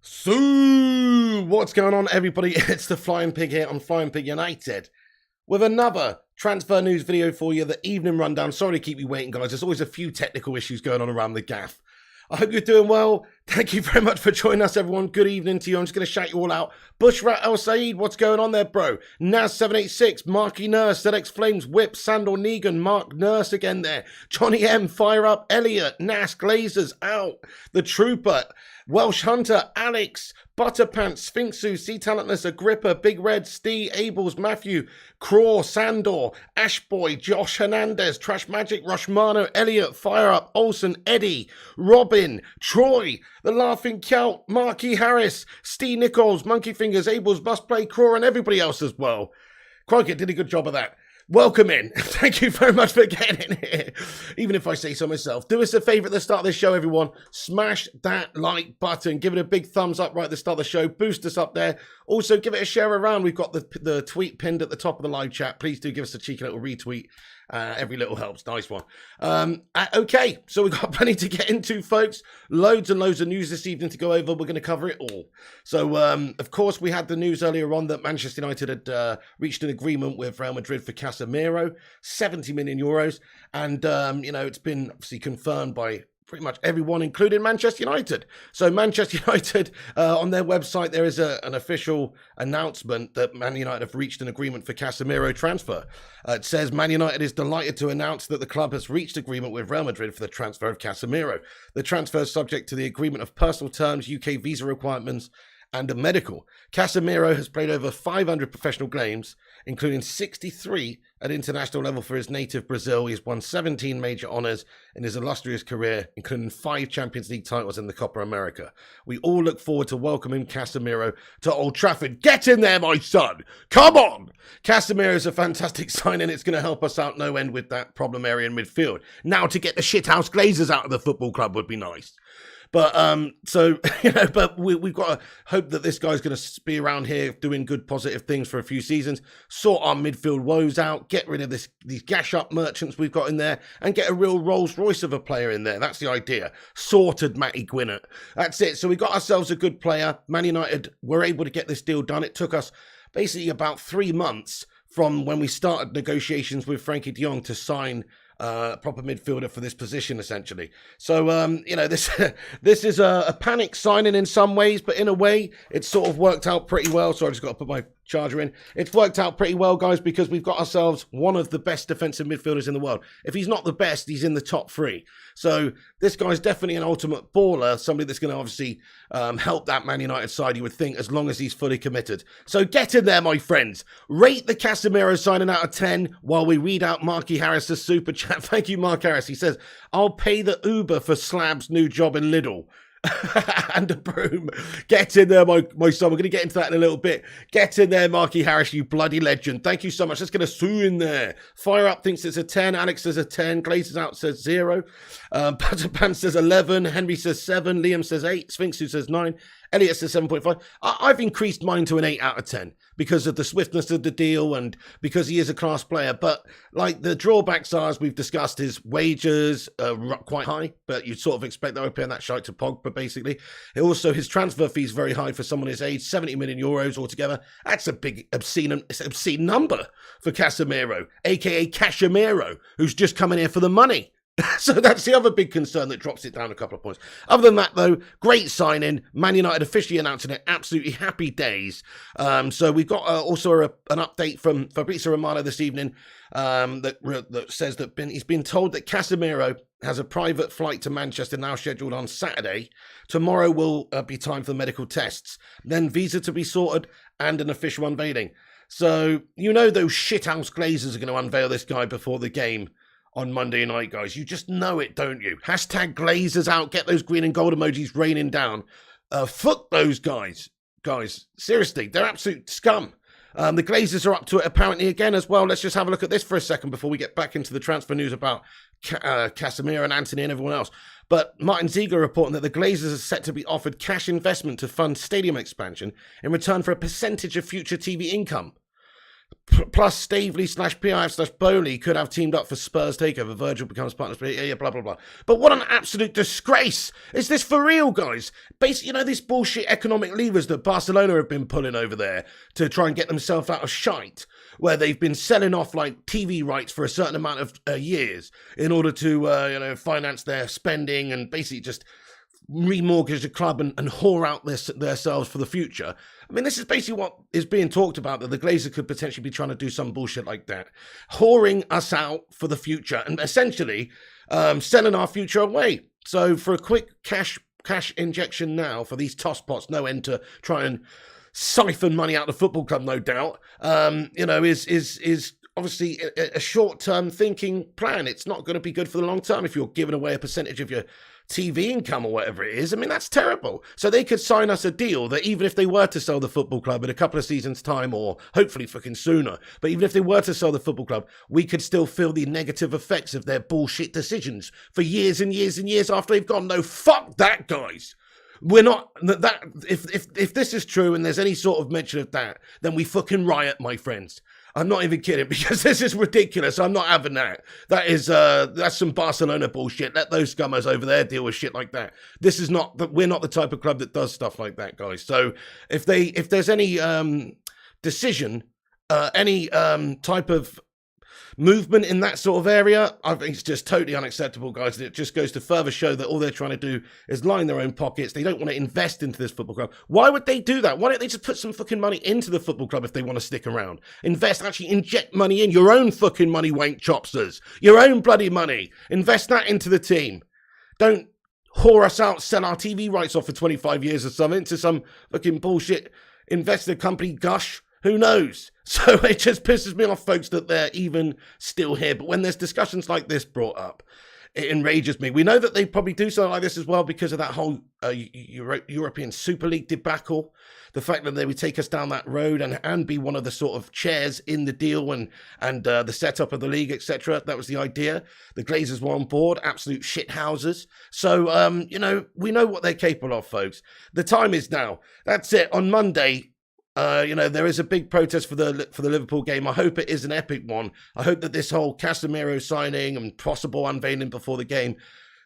So, what's going on, everybody? It's the Flying Pig here on Flying Pig United with another transfer news video for you, the evening rundown. Sorry to keep you waiting, guys. There's always a few technical issues going on around the gaff. I hope you're doing well. Thank you very much for joining us, everyone. Good evening to you. I'm just going to shout you all out. Bushrat El Said, what's going on there, bro? Naz786, Marky Nurse, ZX Flames, Whip, Sandor Negan, Mark Nurse again there. Johnny M, Fire Up, Elliot, Nas, Glazers, out. The Trooper, Welsh Hunter, Alex, Butterpants, Sphinxu, Sea Talentless, Agrippa, Big Red, Steve, Abels, Matthew, Craw, Sandor, Ashboy, Josh Hernandez, Trash Magic, Rushmano, Elliot, Fire Up, Olsen, Eddie, Robin, Troy, The Laughing Count, Marky Harris, Steve Nichols, Monkey Fingers, Abels, Busplay, Craw, and everybody else as well. Crockett did a good job of that. Welcome in. Thank you very much for getting in here. Even if I say so myself. Do us a favour at the start of this show, everyone. Smash that like button. Give it a big thumbs up right at the start of the show. Boost us up there. Also, give it a share around. We've got the tweet pinned at the top of the live chat. Please do give us a cheeky little retweet. Every little helps. Nice one. Okay, so we've got plenty to get into, folks. Loads and loads of news this evening to go over. We're going to cover it all. So, of course, we had the news earlier on that Manchester United had reached an agreement with Real Madrid for Casemiro, 70 million euros. And, it's been obviously confirmed by pretty much everyone, including Manchester United. So Manchester United, on their website, there is an official announcement that Man United have reached an agreement for Casemiro transfer. It says, Man United is delighted to announce that the club has reached agreement with Real Madrid for the transfer of Casemiro. The transfer is subject to the agreement of personal terms, UK visa requirements, and a medical. Casemiro has played over 500 professional games, including 63 at international level for his native Brazil. He's won 17 major honours in his illustrious career, including 5 Champions League titles in the Copa America. We all look forward to welcoming Casemiro to Old Trafford. Get in there, my son! Come on! Casemiro is a fantastic signing. It's going to help us out no end with that problem area in midfield. Now to get the shithouse Glazers out of the football club would be nice. But, but we've got to hope that this guy's going to be around here doing good, positive things for a few seasons, sort our midfield woes out, get rid of these gash-up merchants we've got in there, and get a real Rolls-Royce of a player in there. That's the idea. Sorted Matty Gwinnett. That's it. So we got ourselves a good player. Man United were able to get this deal done. It took us basically about 3 months from when we started negotiations with Frankie de Jong to sign proper midfielder for this position, essentially. So, this is a panic signing in some ways, but in a way, it's sort of worked out pretty well. So I just got to put my charger in. It's worked out pretty well, guys, because we've got ourselves one of the best defensive midfielders in the world. If he's not the best, he's in the top 3. So this guy's definitely an ultimate baller, somebody that's going to obviously help that Man United side, you would think, as long as he's fully committed. So get in there, my friends. Rate the Casemiro signing out of 10 while we read out Marky Harris's super chat. Thank you, Mark Harris. He says, I'll pay the Uber for Slab's new job in Lidl. And a broom. Get in there, my son. We're going to get into that in a little bit. Get in there, Marky Harris, you bloody legend. Thank you so much. Let's get a Sue in there. Fire Up thinks it's a 10. Alex says a 10. Glazers Out says 0. Butterpan says 11. Henry says 7. Liam says 8. Sphinx who says 9. Elliot says 7.5. I've increased mine to an 8 out of 10 because of the swiftness of the deal and because he is a class player. But like the drawbacks are, as we've discussed, his wages are quite high, but you'd sort of expect that we're paying that shite to Pogba, basically. Also, his transfer fee is very high for someone his age, 70 million euros altogether. That's a big obscene number for Casemiro, aka Cashemiro, who's just coming here for the money. So that's the other big concern that drops it down a couple of points. Other than that, though, great signing. Man United officially announcing it. Absolutely happy days. So we've got also an update from Fabrizio Romano this evening that says that he's been told that Casemiro has a private flight to Manchester now scheduled on Saturday. Tomorrow will be time for the medical tests. Then visa to be sorted and an official unveiling. So, those shithouse Glazers are going to unveil this guy before the game on Monday night, guys. You just know it, don't you? Hashtag Glazers out. Get those green and gold emojis raining down. Fuck those guys. Guys, seriously, they're absolute scum. The Glazers are up to it apparently again as well. Let's just have a look at this for a second before we get back into the transfer news about Casemiro and Antony and everyone else. But Martin Ziegler reporting that the Glazers are set to be offered cash investment to fund stadium expansion in return for a percentage of future TV income. plus Stavely / PIF / Bowley could have teamed up for Spurs takeover. Virgil becomes partner. Yeah, blah, blah, blah. But what an absolute disgrace. Is this for real, guys? Basically, you know, this bullshit economic levers that Barcelona have been pulling over there to try and get themselves out of shite, where they've been selling off like TV rights for a certain amount of years in order to, finance their spending and basically just remortgage the club and whore out themselves for the future. I mean, this is basically what is being talked about, that the Glazer could potentially be trying to do some bullshit like that. Whoring us out for the future and essentially selling our future away. So for a quick cash injection now for these tosspots, no end to try and siphon money out of the football club, no doubt, is obviously a short-term thinking plan. It's not going to be good for the long term if you're giving away a percentage of your TV income or whatever it is. I mean, that's terrible. So they could sign us a deal that even if they were to sell the football club in a couple of seasons' time, or hopefully fucking sooner, but even if they were to sell the football club, we could still feel the negative effects of their bullshit decisions for years and years and years after they've gone. No, fuck that, guys. We're not that. If this is true and there's any sort of mention of that, then we fucking riot, my friends. I'm not even kidding, because this is ridiculous. I'm not having that. That's some Barcelona bullshit. Let those scummers over there deal with shit like that. We're not the type of club that does stuff like that, guys. So if there's any decision, any type of movement in that sort of area, I think it's just totally unacceptable, guys. And it just goes to further show that all they're trying to do is line their own pockets. They don't want to invest into this football club. Why would they do that? Why don't they just put some fucking money into the football club if they want to stick around? Invest, actually inject money in your own fucking money, wank chopsters. Your own bloody money. Invest that into the team. Don't whore us out, sell our TV rights off for 25 years or something to some fucking bullshit investor company gush. Who knows? So it just pisses me off, folks, that they're even still here. But when there's discussions like this brought up, it enrages me. We know that they probably do something like this as well because of that whole European Super League debacle. The fact that they would take us down that road and be one of the sort of chairs in the deal and the setup of the league, etc. That was the idea. The Glazers were on board, absolute shithouses. So, we know what they're capable of, folks. The time is now. That's it. On Monday, there is a big protest for the Liverpool game. I hope it is an epic one. I hope that this whole Casemiro signing and possible unveiling before the game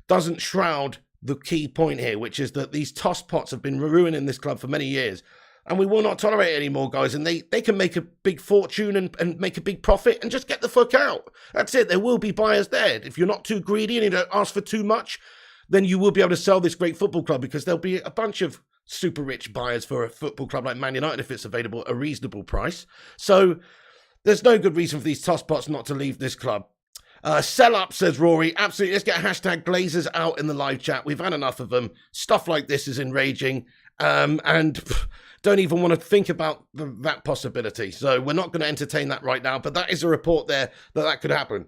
doesn't shroud the key point here, which is that these tosspots have been ruining this club for many years. And we will not tolerate it anymore, guys. And they can make a big fortune and make a big profit and just get the fuck out. That's it. There will be buyers there. If you're not too greedy and you don't ask for too much, then you will be able to sell this great football club, because there'll be a bunch of super rich buyers for a football club like Man United if it's available at a reasonable price. So there's no good reason for these tosspots not to leave this club. Sell up, says Rory. Absolutely. Let's get hashtag Glazers out in the live chat. We've had enough of them. Stuff like this is enraging. And don't even want to think about that possibility. So we're not going to entertain that right now. But that is a report there that could happen.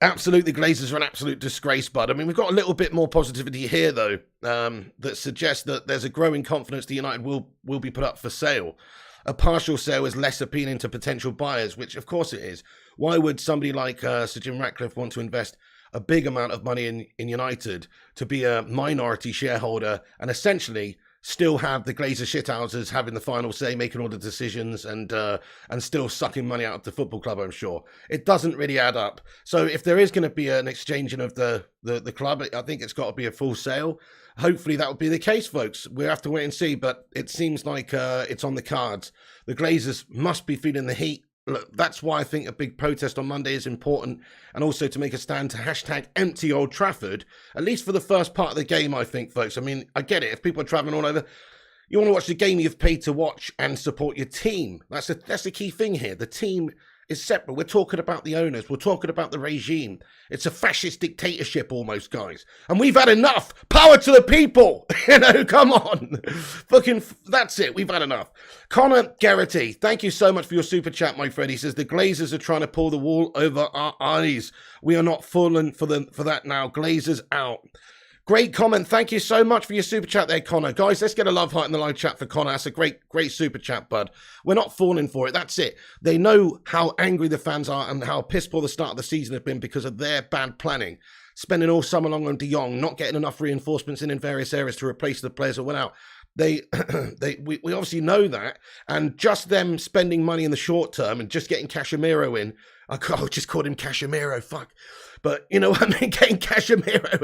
Absolutely, Glazers are an absolute disgrace, bud. I mean, we've got a little bit more positivity here, though, that suggests that there's a growing confidence that United will be put up for sale. A partial sale is less appealing to potential buyers, which, of course, it is. Why would somebody like Sir Jim Ratcliffe want to invest a big amount of money in United to be a minority shareholder and essentially still have the Glazer shithouses having the final say, making all the decisions, and still sucking money out of the football club? I'm sure it doesn't really add up. So if there is going to be an exchanging of the club, I think it's got to be a full sale. Hopefully that will be the case, folks. We have to wait and see, but it seems like it's on the cards. The Glazers must be feeling the heat. Look, that's why I think a big protest on Monday is important, and also to make a stand to hashtag empty Old Trafford, at least for the first part of the game, I think, folks. I mean, I get it. If people are travelling all over, you want to watch the game you've paid to watch and support your team. That's the key thing here. The team is separate. We're talking about the owners. We're talking about the regime. It's a fascist dictatorship almost, guys. And we've had enough. Power to the people. Come on. Fucking, that's it. We've had enough. Connor Garrity, thank you so much for your super chat, my friend. He says, the Glazers are trying to pull the wool over our eyes. We are not falling for that now. Glazers out. Great comment. Thank you so much for your super chat there, Connor. Guys, let's get a love heart in the live chat for Connor. That's a great super chat, bud. We're not falling for it. That's it. They know how angry the fans are and how piss poor the start of the season have been because of their bad planning. Spending all summer long on Jong, not getting enough reinforcements in various areas to replace the players that went out. we obviously know that, and just them spending money in the short term and just getting Casemiro in. I just called him Casemiro, fuck. But you know what I mean? Getting Casemiro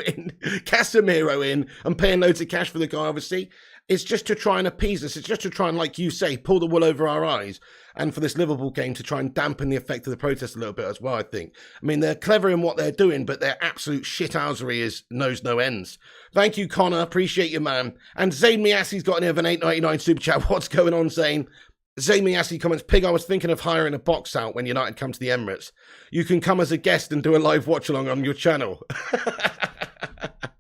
in and paying loads of cash for the guy, obviously. It's just to try and appease us. It's just to try and, like you say, pull the wool over our eyes. And for this Liverpool game to try and dampen the effect of the protest a little bit as well, I think. I mean, they're clever in what they're doing, but their absolute shithousery knows no ends. Thank you, Connor. Appreciate you, man. And Zayn Miasi's got an $8.99 super chat. What's going on, Zayn? Zayn Miasi comments, Pig, I was thinking of hiring a box out when United come to the Emirates. You can come as a guest and do a live watch along on your channel.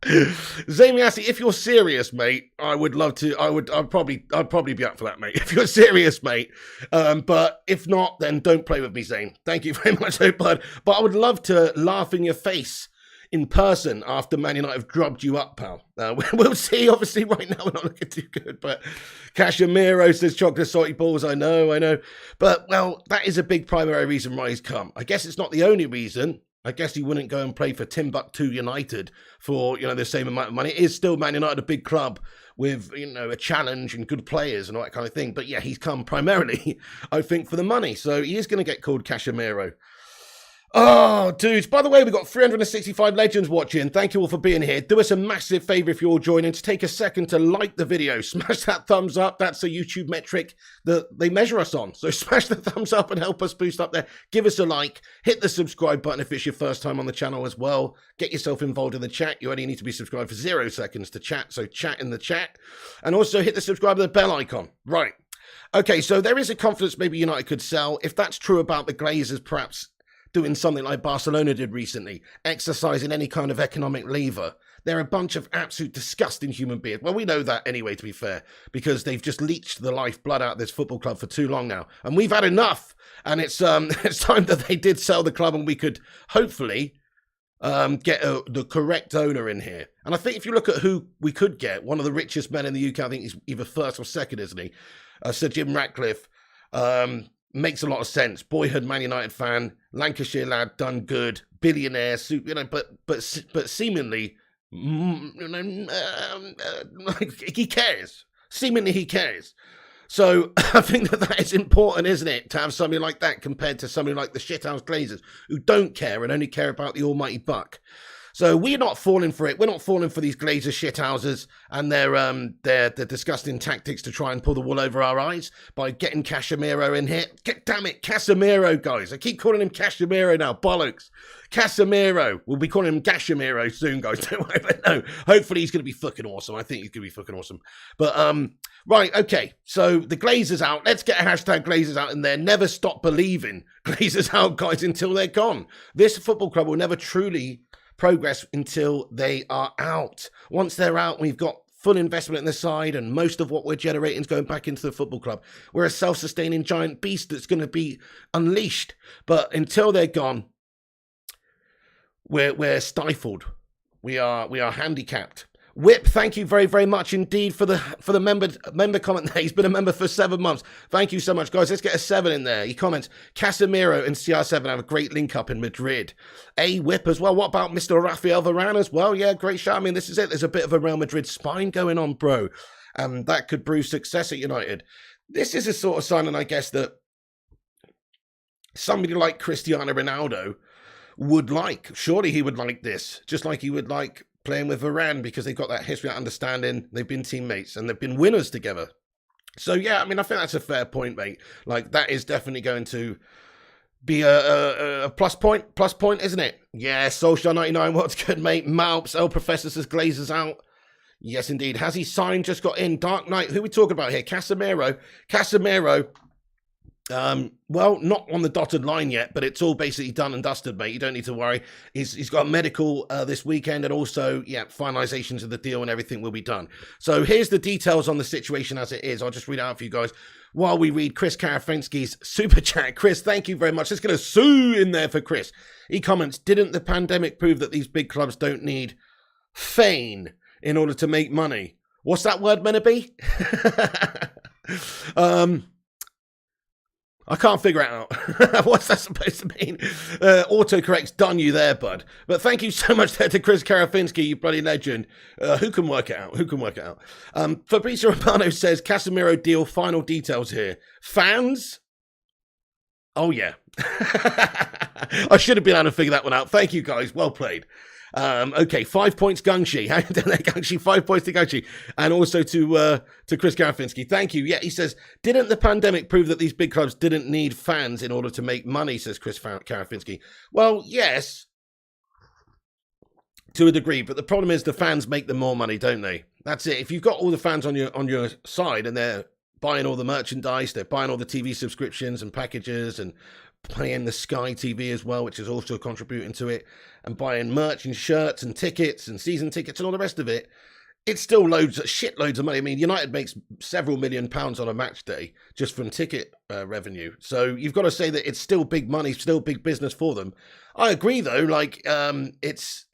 Zayn Miasi, if you're serious, mate, I would love to. I'd probably be up for that, mate. If you're serious, mate. But if not, then don't play with me, Zayn. Thank you very much, bud. But I would love to laugh in your face in person after Man United have drubbed you up, pal. We'll see. Obviously, right now we're not looking too good. But Casemiro says chocolate salty balls. I know. But, well, that is a big primary reason why he's come. I guess it's not the only reason. I guess he wouldn't go and play for Timbuktu United for, the same amount of money. It is still Man United, a big club with, a challenge and good players and all that kind of thing. But yeah, he's come primarily, I think, for the money. So he is going to get called Casemiro. Oh, dudes, by the way, we've got 365 legends watching. Thank you all for being here. Do us a massive favour if you're all joining to take a second to like the video. Smash that thumbs up. That's a YouTube metric that they measure us on. So smash the thumbs up and help us boost up there. Give us a like. Hit the subscribe button if it's your first time on the channel as well. Get yourself involved in the chat. You only need to be subscribed for 0 seconds to chat. So chat in the chat. And also hit the subscribe and the bell icon. Right. Okay, so there is a confidence maybe United could sell. If that's true about the Glazers, perhaps doing something like Barcelona did recently, exercising any kind of economic lever. They're a bunch of absolute disgusting human beings. Well, we know that anyway, to be fair, because they've just leached the lifeblood out of this football club for too long now. And we've had enough. And it's it's time that they did sell the club and we could hopefully get the correct owner in here. And I think if you look at who we could get, one of the richest men in the UK, I think he's either first or second, isn't he? Sir Jim Ratcliffe. Makes a lot of sense. Boyhood Man United fan, Lancashire lad, done good, billionaire, but seemingly, he cares. Seemingly he cares. So I think that is important, isn't it, to have somebody like that compared to somebody like the shithouse Glazers who don't care and only care about the almighty buck. So we're not falling for it. We're not falling for these Glazer shithouses and their disgusting tactics to try and pull the wool over our eyes by getting Casemiro in here. Damn it, Casemiro, guys. I keep calling him Casemiro now. Bollocks. Casemiro. We'll be calling him Gashemiro soon, guys. Don't worry. But no, hopefully he's going to be fucking awesome. I think he's going to be fucking awesome. But, right, okay. So the Glazers out. Let's get a hashtag Glazers out in there. Never stop believing Glazers out, guys, until they're gone. This football club will never truly progress until they are out. Once they're out, we've got full investment in the side and most of what we're generating is going back into the football club. We're a self-sustaining giant beast that's going to be unleashed. But until they're gone, we're stifled. We are handicapped. Whip, thank you very, very much indeed for the member comment there. He's been a member for 7 months. Thank you so much, guys. Let's get a 7 in there. He comments, Casemiro and CR7 have a great link up in Madrid. A Whip as well. What about Mr. Rafael Varane as well? Yeah, great shot. I mean, this is it. There's a bit of a Real Madrid spine going on, bro. That could brew success at United. This is a sort of sign, and I guess that somebody like Cristiano Ronaldo would like. Surely he would like this, just like he would like playing with Varane, because they've got that history, that understanding. They've been teammates and they've been winners together. So yeah, I mean, I think that's a fair point, mate. Like, that is definitely going to be a plus point, isn't it? Yeah, Solskjaer 99, what's good, mate? Malps, El Professor says Glazers out. Yes, indeed. Has he signed? Just got in. Dark Knight, who are we talking about here? Casemiro, well, not on the dotted line yet, but it's all basically done and dusted, mate. You don't need to worry. He's got a medical this weekend, and also, yeah, finalizations of the deal and everything will be done. So here's the details on the situation as it is. I'll just read it out for you guys while we read Chris Karafensky's super chat. Chris, thank you very much. Let's get a sue in there for Chris. He comments, didn't the pandemic prove that these big clubs don't need fame in order to make money? What's that word meant to be? I can't figure it out. What's that supposed to mean? Autocorrect's done you there, bud. But thank you so much there to Chris Karafinski, you bloody legend. Who can work it out? Who can work it out? Fabrizio Romano says, Casemiro deal, final details here. Fans? Oh, yeah. I should have been able to figure that one out. Thank you, guys. Well played. Okay, 5 points, Gungshi. How you doing there, Gungshi? 5 points to Gungshi. And also to Chris Garafinski. Thank you. Yeah, he says, didn't the pandemic prove that these big clubs didn't need fans in order to make money, says Chris Garafinski. Well, yes, to a degree, but the problem is the fans make them more money, don't they? That's it. If you've got all the fans on your side and they're buying all the merchandise, they're buying all the TV subscriptions and packages and playing the Sky TV as well, which is also contributing to it, and buying merch and shirts and tickets and season tickets and all the rest of it, it's still shitloads of money. I mean, United makes several £1 million on a match day just from ticket revenue. So you've got to say that it's still big money, still big business for them. I agree, though. Like, it's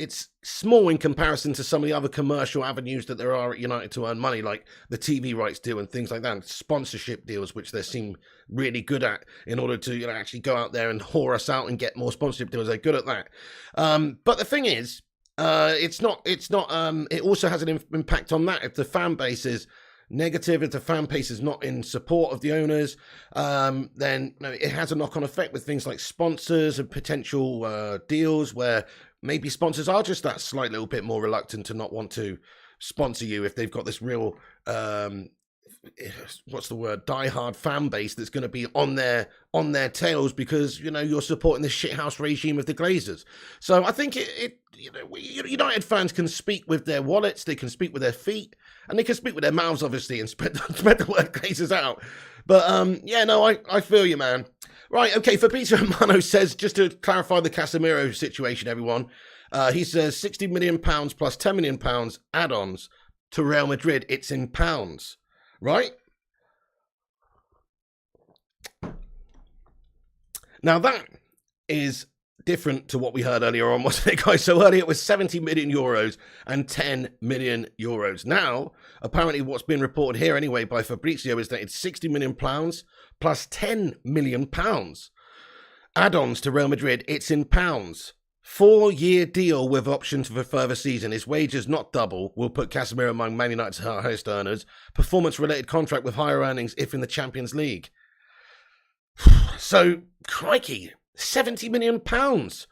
small in comparison to some of the other commercial avenues that there are at United to earn money, like the TV rights deal and things like that, and sponsorship deals, which they seem really good at in order to actually go out there and whore us out and get more sponsorship deals. They're good at that. But the thing is, it also has an impact on that. If the fan base is negative, if the fan base is not in support of the owners, then it has a knock-on effect with things like sponsors and potential deals where maybe sponsors are just that slight little bit more reluctant to not want to sponsor you if they've got this real, diehard fan base that's going to be on their tails because, you're supporting the shithouse regime of the Glazers. So I think United fans can speak with their wallets, they can speak with their feet, and they can speak with their mouths, obviously, and spread the word Glazers out. But, I feel you, man. Right, okay, Fabrizio Romano says, just to clarify the Casemiro situation, everyone, he says £60 million plus £10 million add-ons to Real Madrid. It's in pounds, right? Now, that is different to what we heard earlier on, wasn't it, guys? So earlier it was 70 million euros and 10 million euros. Now, apparently what's been reported here anyway by Fabrizio is that it's 60 million pounds plus 10 million pounds. Add-ons to Real Madrid, it's in pounds. 4-year deal with options for a further season. His wages not double will put Casemiro among Man United's highest earners. Performance-related contract with higher earnings if in the Champions League. So, crikey, 70 million pounds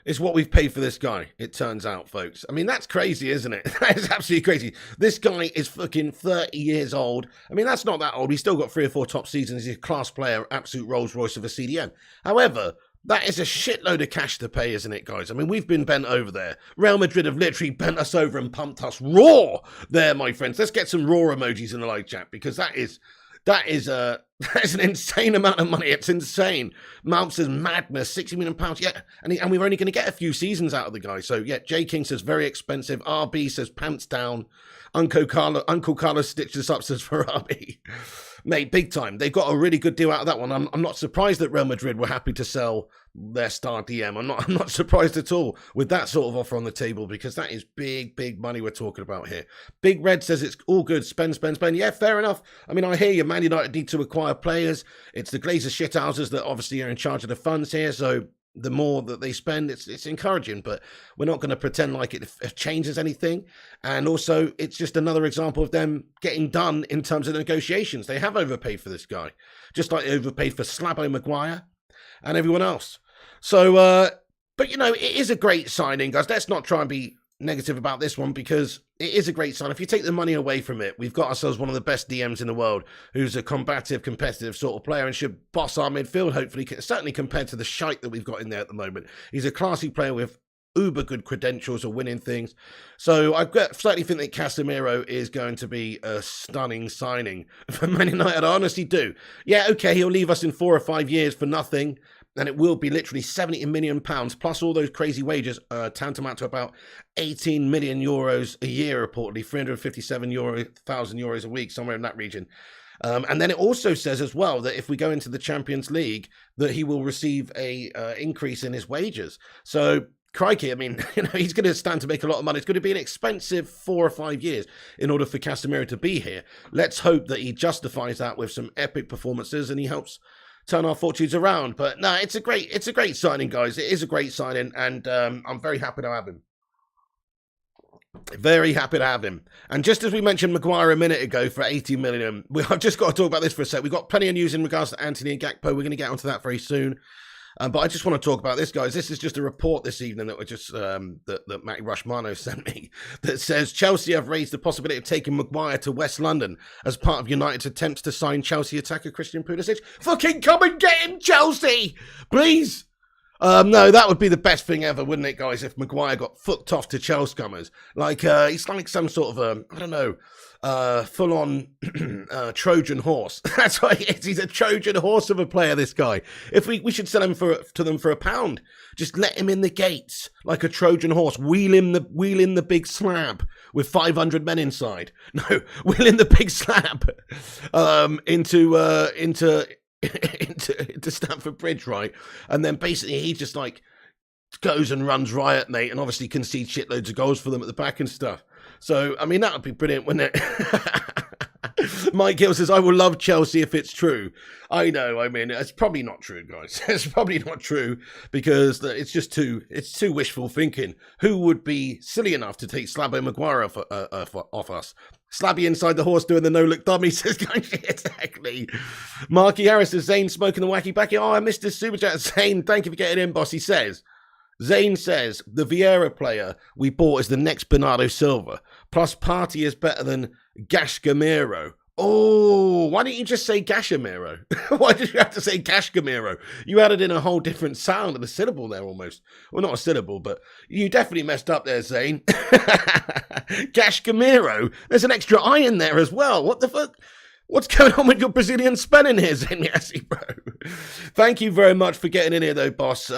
is what we've paid for this guy, it turns out, folks. I mean, that's crazy, isn't it? That is absolutely crazy. This guy is fucking 30 years old. I mean, that's not that old. He's still got 3 or 4 top seasons. He's a class player, absolute Rolls Royce of a CDM. However, that is a shitload of cash to pay, isn't it, guys? I mean, we've been bent over there. Real Madrid have literally bent us over and pumped us raw there, my friends. Let's get some raw emojis in the live chat, because that is an insane amount of money. It's insane. Mount says madness, £60 million. Yeah, and we're only going to get a few seasons out of the guy. So yeah, J King says very expensive. RB says pants down. Uncle Carlos stitched this up, says Ferrari. Mate, big time. They've got a really good deal out of that one. I'm not surprised that Real Madrid were happy to sell their star DM. I'm not surprised at all with that sort of offer on the table, because that is big money we're talking about here. Big Red says it's all good. Spend. Yeah, fair enough. I mean, I hear you. Man United need to acquire players. It's the Glazer shithouses that obviously are in charge of the funds here, so the more that they spend, it's encouraging, but we're not going to pretend like it changes anything. And also, it's just another example of them getting done in terms of negotiations. They have overpaid for this guy, just like they overpaid for Slabo Maguire and everyone else. So, but it is a great signing, guys. Let's not try and be negative about this one, because it is a great sign. If you take the money away from it, we've got ourselves one of the best DMs in the world, who's a combative, competitive sort of player and should boss our midfield, hopefully, certainly compared to the shite that we've got in there at the moment. He's a classy player with uber good credentials of winning things. So I certainly think that Casemiro is going to be a stunning signing for Man United. I honestly do. Yeah, okay, he'll leave us in 4 or 5 years for nothing, and it will be literally 70 million pounds plus all those crazy wages, tantamount to about 18 million euros a year, reportedly 357,000 euros a week, somewhere in that region. And then it also says as well that if we go into the Champions League, that he will receive a increase in his wages. So crikey, I mean, he's going to stand to make a lot of money. It's going to be an expensive 4 or 5 years in order for Casemiro to be here. Let's hope that he justifies that with some epic performances and he helps turn our fortunes around. But no, it's a great signing, guys. It is a great signing, and I'm very happy to have him. Very happy to have him. And just as we mentioned Maguire a minute ago for 80 million, I've just got to talk about this for a sec. We've got plenty of news in regards to Antony and Gakpo. We're going to get onto that very soon. But I just want to talk about this, guys. This is just a report this evening that that Matty Rushmano sent me that says Chelsea have raised the possibility of taking Maguire to West London as part of United's attempts to sign Chelsea attacker Christian Pulisic. Fucking come and get him, Chelsea! Please! No, that would be the best thing ever, wouldn't it, guys, if Maguire got fucked off to Chelsea comers. Like, he's like some sort of, I don't know, full-on Trojan horse. That's what he is. He's a Trojan horse of a player, this guy. If we should sell him to them for £1. Just let him in the gates like a Trojan horse. Wheel in the big slab with 500 men inside. No, wheel in the big slab into Stamford Bridge, right? And then basically he just like goes and runs riot, mate, and obviously concedes shitloads of goals for them at the back and stuff. So, I mean, that would be brilliant, wouldn't it? Mike Hill says, I will love Chelsea if it's true. I know, I mean, it's probably not true, guys. It's probably not true because it's just too wishful thinking. Who would be silly enough to take Slabo Maguire off us? Slabby inside the horse doing the no-look dummy, says, exactly. Marky Harris says, Zane smoking the wacky backy. Oh, I missed his super chat. Zane, thank you for getting in, boss. He says, Zane says, the Vieira player we bought is the next Bernardo Silva. Plus, Partey is better than Casemiro. Oh, why didn't you just say Casemiro? Why did you have to say Casemiro? You added in a whole different sound of a syllable there almost. Well, not a syllable, but you definitely messed up there, Zane. Casemiro. There's an extra I in there as well. What the fuck? What's going on with your Brazilian spelling here, Zane Yassi, bro? Thank you very much for getting in here, though, boss.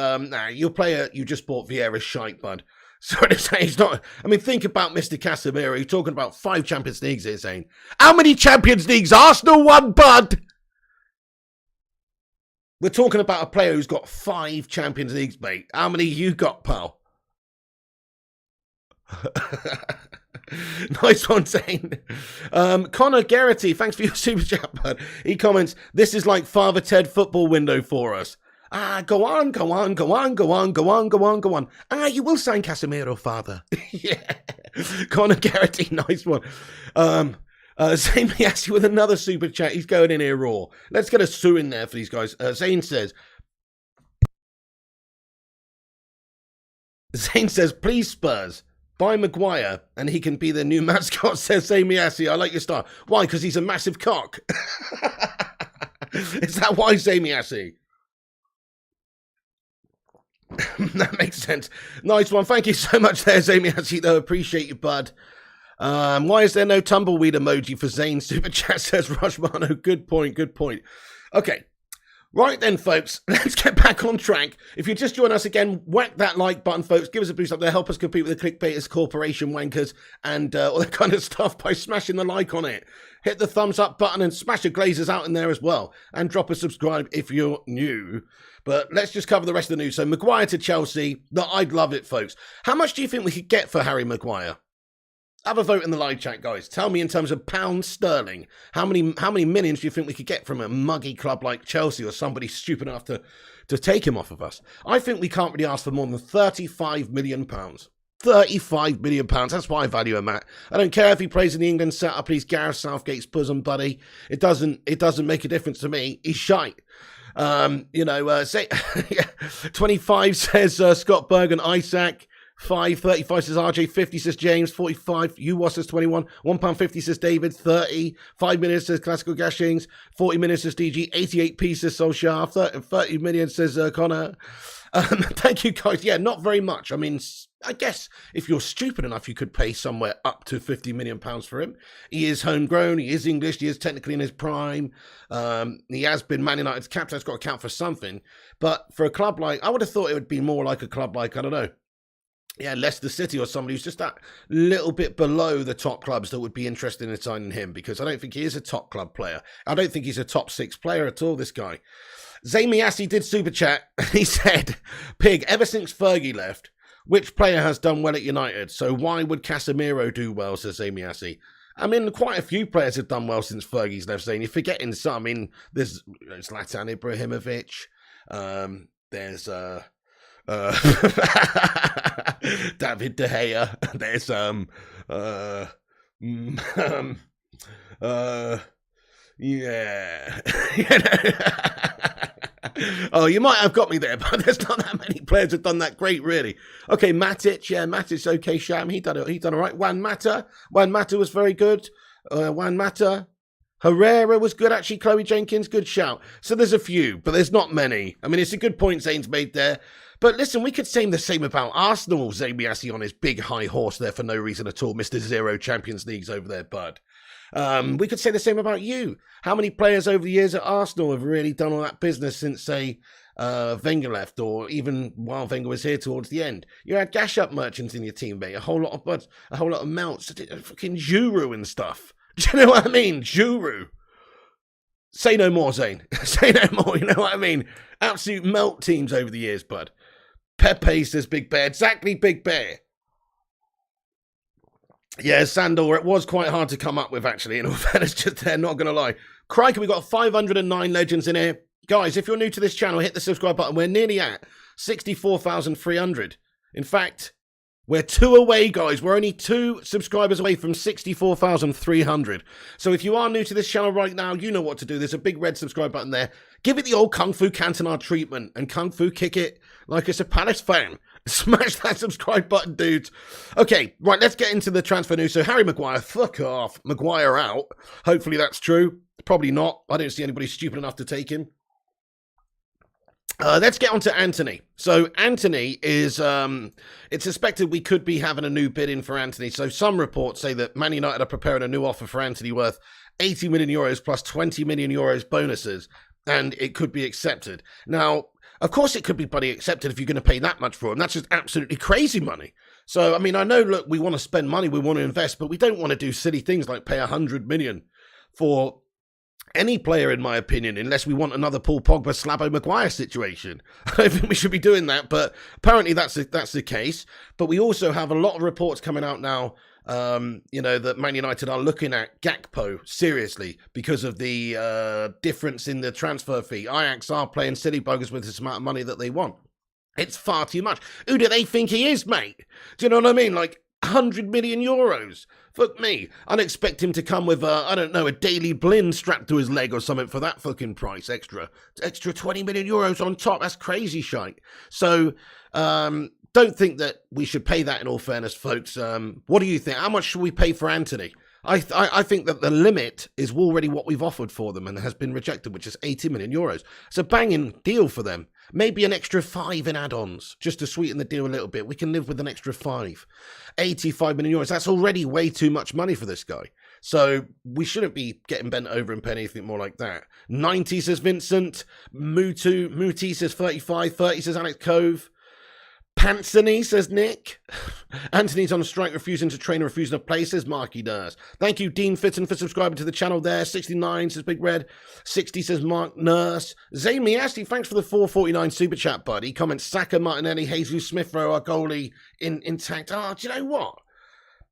Your player, you just bought Vieira shite, bud. Sorry to say, he's not. I mean, think about Mr. Casemiro. You're talking about 5 Champions Leagues here, Zane. How many Champions Leagues? Arsenal won, bud. We're talking about a player who's got 5 Champions Leagues, mate. How many you got, pal? Nice one, Zane. Connor Garrity, thanks for your super chat, bud. He comments, this is like Father Ted football window for us. Go on. You will sign Casemiro, father. Yeah. Connor Garrity, nice one. Zane Miassi with another super chat. He's going in here raw. Let's get a sue in there for these guys. Zane says, please Spurs, buy Maguire and he can be the new mascot, says Zane Miassi. I like your style. Why? Because he's a massive cock. Is that why, Zane Miassi? That makes sense. Nice one. Thank you so much there, Zane Miassi, though. Appreciate you, bud. Why is there no tumbleweed emoji for Zane? Super chat, says Rushmano. Good point. Okay. Right then, folks, let's get back on track. If you just join us again, whack that like button, folks. Give us a boost up there. Help us compete with the clickbaiters, corporation wankers, and all that kind of stuff by smashing the like on it. Hit the thumbs up button and smash the Glazers out in there as well. And drop a subscribe if you're new. But let's just cover the rest of the news. So Maguire to Chelsea. I'd love it, folks. How much do you think we could get for Harry Maguire? Have a vote in the live chat, guys. Tell me in terms of pounds sterling, how many millions do you think we could get from a muggy club like Chelsea or somebody stupid enough to take him off of us? I think we can't really ask for more than £35 million. £35 million. That's why I value him at. I don't care if he plays in the England setup. He's Gareth Southgate's bosom buddy. It doesn't make a difference to me. He's shite. 25 says Scott Bergen, Isaac. 35 says RJ, 50 says James, 45 UWAS says 21, £1.50 says David, 30, 5 million says Classical Gashings, 40 million says DG, 88p says Solskjaer, 30 million says Connor. Thank you, guys. Yeah, not very much. I mean, I guess if you're stupid enough, you could pay somewhere up to £50 million for him. He is homegrown. He is English. He is technically in his prime. He has been Man United's captain. It's got to count for something. But for a club like, I would have thought it would be more like a club like, I don't know, Leicester City or somebody who's just that little bit below the top clubs that would be interested in signing him, because I don't think he is a top club player. I don't think he's a top 6 player at all, this guy. Zane Miassi did super chat. He said, Pig, ever since Fergie left, which player has done well at United? So why would Casemiro do well, says Zane Miassi? I mean, quite a few players have done well since Fergie's left, Zane. You're forgetting some. I mean, there's Zlatan Ibrahimovic. There's David De Gea. There's yeah. Oh, you might have got me there, but there's not that many players who've done that great, really. Okay, Matic, yeah, Matic's okay, Sham. He done all right. Juan Mata was very good. Juan Mata. Herrera was good, actually. Chloe Jenkins, good shout. So there's a few, but there's not many. I mean, it's a good point Zane's made there. But listen, we could say the same about Arsenal. Zane Miassi on his big high horse there for no reason at all. Mr. Zero Champions Leagues over there, bud. We could say the same about you. How many players over the years at Arsenal have really done all that business since, say, Wenger left, or even while Wenger was here towards the end? You had gash-up merchants in your team, mate. A whole lot of melts, fucking Juru and stuff. Do you know what I mean? Juru. Say no more, Zane. Say no more, you know what I mean? Absolute melt teams over the years, bud. Pepe says Big Bear. Exactly, Big Bear. Yeah, Sandor, it was quite hard to come up with, actually, in all fairness, just there, not going to lie. Crikey, we got 509 legends in here. Guys, if you're new to this channel, hit the subscribe button. We're nearly at 64,300. In fact, we're 2 away, guys. We're only 2 subscribers away from 64,300. So if you are new to this channel right now, you know what to do. There's a big red subscribe button there. Give it the old Kung Fu Cantona treatment and Kung Fu kick it like it's a Palace fan. Smash that subscribe button, dudes. Okay, right, let's get into the transfer news. So Harry Maguire, fuck off. Maguire out. Hopefully that's true. Probably not. I don't see anybody stupid enough to take him. Let's get on to Antony. So Antony is, it's suspected we could be having a new bid in for Antony. So some reports say that Man United are preparing a new offer for Antony worth 80 million euros plus 20 million euros bonuses, and it could be accepted. Now, of course it could be bloody accepted if you're going to pay that much for him. That's just absolutely crazy money. So, I mean, I know, look, we want to spend money, we want to invest, but we don't want to do silly things like pay 100 million for any player, in my opinion, unless we want another Paul Pogba, Slabo Maguire situation. I don't think we should be doing that, but apparently that's the case. But we also have a lot of reports coming out now, you know, that Man United are looking at Gakpo seriously because of the difference in the transfer fee. Ajax are playing silly buggers with this amount of money that they want. It's far too much. Who do they think he is, mate? Do you know what I mean? Like, 100 million euros. Fuck me. I'd expect him to come with, I don't know, a Daily Blin strapped to his leg or something for that fucking price. Extra 20 million euros on top. That's crazy shite. So, don't think that we should pay that, in all fairness, folks. What do you think? How much should we pay for Antony? I think that the limit is already what we've offered for them and has been rejected, which is 80 million euros. It's a banging deal for them. Maybe an extra 5 in add-ons, just to sweeten the deal a little bit. We can live with an extra 5. 85 million euros. That's already way too much money for this guy. So we shouldn't be getting bent over and paying anything more like that. 90 says Vincent. Muti says 35. 30 says Alex Cove. Pansony, says Nick. Antony's on a strike, refusing to train and refusing to play, says Marky Nurse. Thank you, Dean Fitton, for subscribing to the channel there. 69 says Big Red. 60 says Mark Nurse. Zane Miasti, thanks for the 449 super chat, buddy. Comments Saka, Martinelli, Jesus Smith-Rowe, our goalie intact. Oh, do you know what?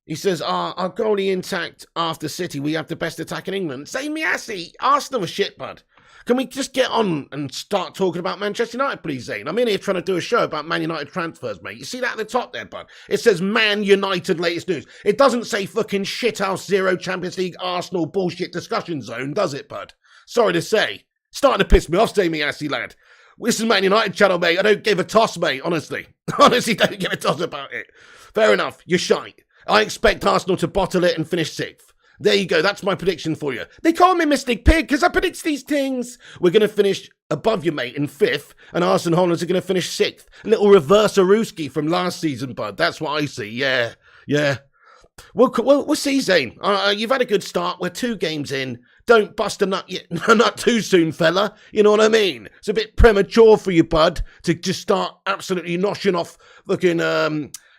He says, our goalie intact after City. We have the best attack in England. Zane Miasti, Arsenal was shit, bud. Can we just get on and start talking about Manchester United, please, Zane? I'm in here trying to do a show about Man United transfers, mate. You see that at the top there, bud? It says Man United latest news. It doesn't say fucking shithouse zero Champions League Arsenal bullshit discussion zone, does it, bud? Sorry to say. Starting to piss me off, Zane Miassi, lad. This is Man United channel, mate. I don't give a toss, mate, honestly. Honestly, don't give a toss about it. Fair enough, you're shite. I expect Arsenal to bottle it and finish 6th. There you go. That's my prediction for you. They call me Mystic Pig because I predict these things. We're going to finish above you, mate, in 5th, and Arsenal Hollands are going to finish 6th. A little reverse Aruski from last season, bud. That's what I see. Yeah. We'll see, Zane. You've had a good start. We're 2 games in. Don't bust a nut yet. Not too soon, fella. You know what I mean? It's a bit premature for you, bud, to just start absolutely noshing off looking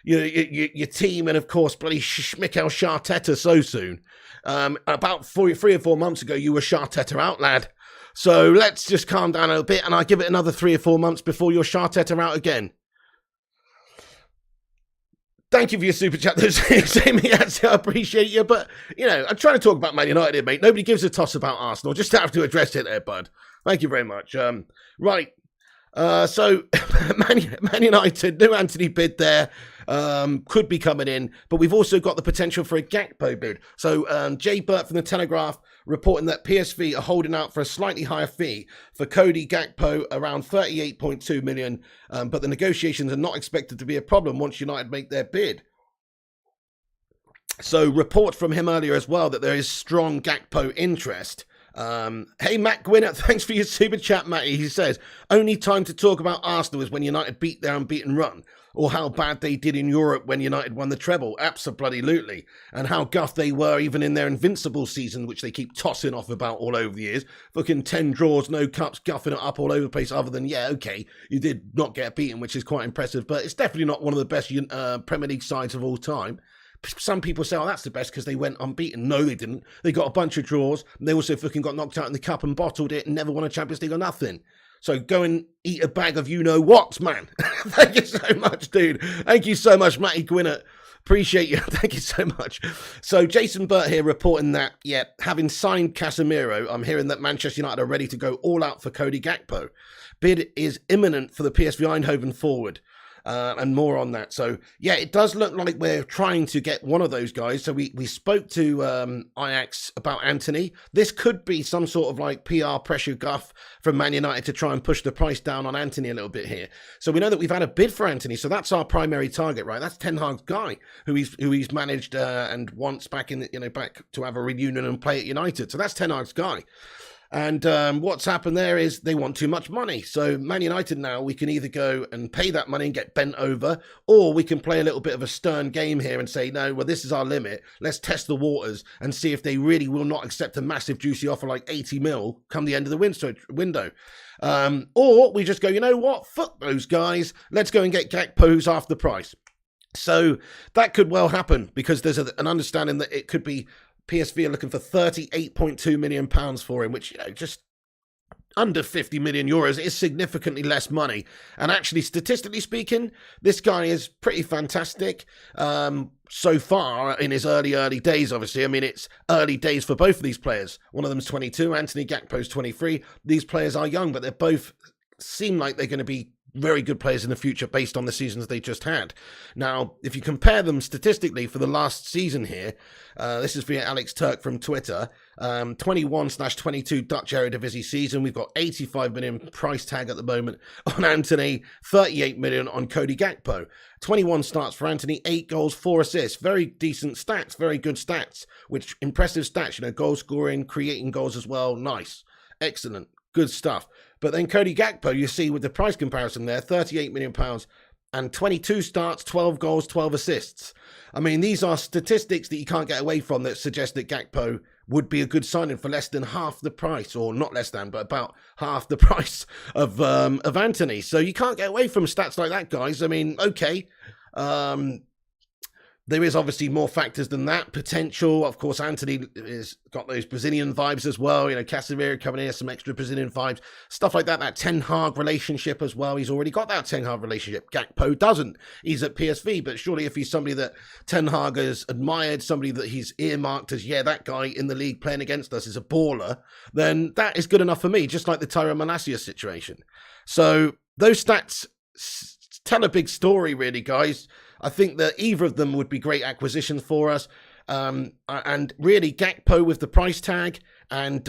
your team and, of course, bloody Mikel Arteta so soon. About 3 or 4 months ago, you were Arteta out, lad. So let's just calm down a little bit, and I'll give it another 3 or 4 months before you're Arteta out again. Thank you for your super chat. Jamie, I appreciate you. But, you know, I'm trying to talk about Man United here, mate. Nobody gives a toss about Arsenal. Just have to address it there, bud. Thank you very much. Right. So, Man United, new Antony bid there. Could be coming in, but we've also got the potential for a Gakpo bid. So Jay Burt from the Telegraph reporting that PSV are holding out for a slightly higher fee for Cody Gakpo, around 38.2 million, but the negotiations are not expected to be a problem once United make their bid. So report from him earlier as well that there is strong Gakpo interest. Hey, Matt Gwinnett, thanks for your super chat, Matty. He says, only time to talk about Arsenal is when United beat their unbeaten run, or how bad they did in Europe when United won the treble. Absolutely. And how guff they were even in their invincible season, which they keep tossing off about all over the years. Fucking 10 draws, no cups, guffing it up all over the place, other than, yeah, okay, you did not get beaten, which is quite impressive, but it's definitely not one of the best Premier League sides of all time. Some people say, oh, that's the best because they went unbeaten. No, they didn't. They got a bunch of draws. They also fucking got knocked out in the cup and bottled it and never won a Champions League or nothing. So go and eat a bag of you-know-what, man. Thank you so much, dude. Thank you so much, Matty Gwinnett. Appreciate you. Thank you so much. So Jason Burt here reporting that, yeah, having signed Casemiro, I'm hearing that Manchester United are ready to go all out for Cody Gakpo. Bid is imminent for the PSV Eindhoven forward. And more on that. So, yeah, it does look like we're trying to get one of those guys. So we spoke to Ajax about Antony. This could be some sort of like PR pressure guff from Man United to try and push the price down on Antony a little bit here. So we know that we've had a bid for Antony. So that's our primary target, right? That's Ten Hag's guy who he's managed and wants back back to have a reunion and play at United. So that's Ten Hag's guy. And what's happened there is they want too much money. So Man United now, we can either go and pay that money and get bent over, or we can play a little bit of a stern game here and say, no, well, this is our limit. Let's test the waters and see if they really will not accept a massive juicy offer like 80 mil come the end of the window. Or we just go, you know what? Fuck those guys. Let's go and get Gakpo, who's half the price. So that could well happen because there's an understanding that it could be PSV are looking for £38.2 million for him, which, you know, just under 50 million euros is significantly less money. And actually, statistically speaking, this guy is pretty fantastic so far in his early days, obviously. I mean, it's early days for both of these players. One of them's 22, Antony Gakpo's 23. These players are young, but they both seem like they're going to be very good players in the future based on the seasons they just had. Now, if you compare them statistically for the last season here, this is via Alex Turk from Twitter, 21/22 Dutch Eredivisie season. We've got 85 million price tag at the moment on Antony, 38 million on Cody Gakpo. 21 starts for Antony, 8 goals, 4 assists. Very decent stats, very good stats, which impressive stats, you know, goal scoring, creating goals as well. Nice, excellent, good stuff. But then Cody Gakpo, you see with the price comparison there, £38 million and 22 starts, 12 goals, 12 assists. I mean, these are statistics that you can't get away from that suggest that Gakpo would be a good signing for less than half the price, or not less than, but about half the price of Antony. So you can't get away from stats like that, guys. I mean, okay. There is obviously more factors than that. Potential, of course, Antony has got those Brazilian vibes as well. You know, Casemiro coming in, some extra Brazilian vibes. Stuff like that. That Ten Hag relationship as well. He's already got that Ten Hag relationship. Gakpo doesn't. He's at PSV. But surely if he's somebody that Ten Hag has admired, somebody that he's earmarked as, yeah, that guy in the league playing against us is a baller, then that is good enough for me, just like the Tyrone Malacia situation. So those stats tell a big story, really, guys. I think that either of them would be great acquisitions for us. And really, Gakpo with the price tag and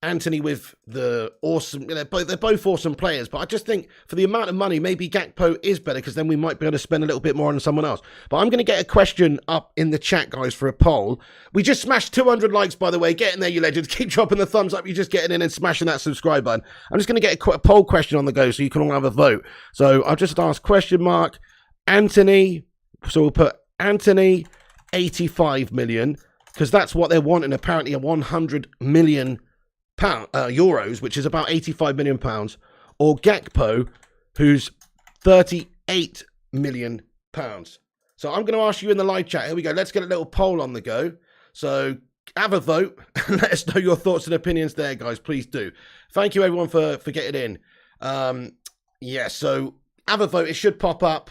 Antony with the awesome... they're both awesome players, but I just think for the amount of money, maybe Gakpo is better because then we might be able to spend a little bit more on someone else. But I'm going to get a question up in the chat, guys, for a poll. We just smashed 200 likes, by the way. Get in there, you legends. Keep dropping the thumbs up. You're just getting in and smashing that subscribe button. I'm just going to get a poll question on the go so you can all have a vote. So I'll just ask question mark... Antony, so we'll put Antony 85 million because that's what they're wanting, apparently a 100 million euros, which is about 85 million pounds, or Gakpo, who's 38 million pounds. So I'm going to ask you in the live chat. Here we go. Let's get a little poll on the go. So have a vote and let us know your thoughts and opinions there, guys. Please do. Thank you, everyone, for getting in. Yeah, so have a vote. It should pop up.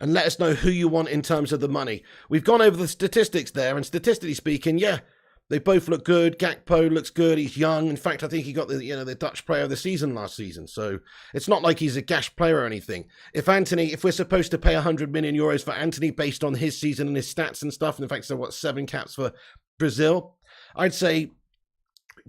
and let us know who you want in terms of the money. We've gone over the statistics there, and statistically speaking, yeah, they both look good. Gakpo looks good. He's young. In fact, I think he got the Dutch Player of the Season last season. So it's not like he's a gash player or anything. If we're supposed to pay 100 million euros for Antony based on his season and his stats and stuff, and in fact, so what, 7 caps for Brazil, I'd say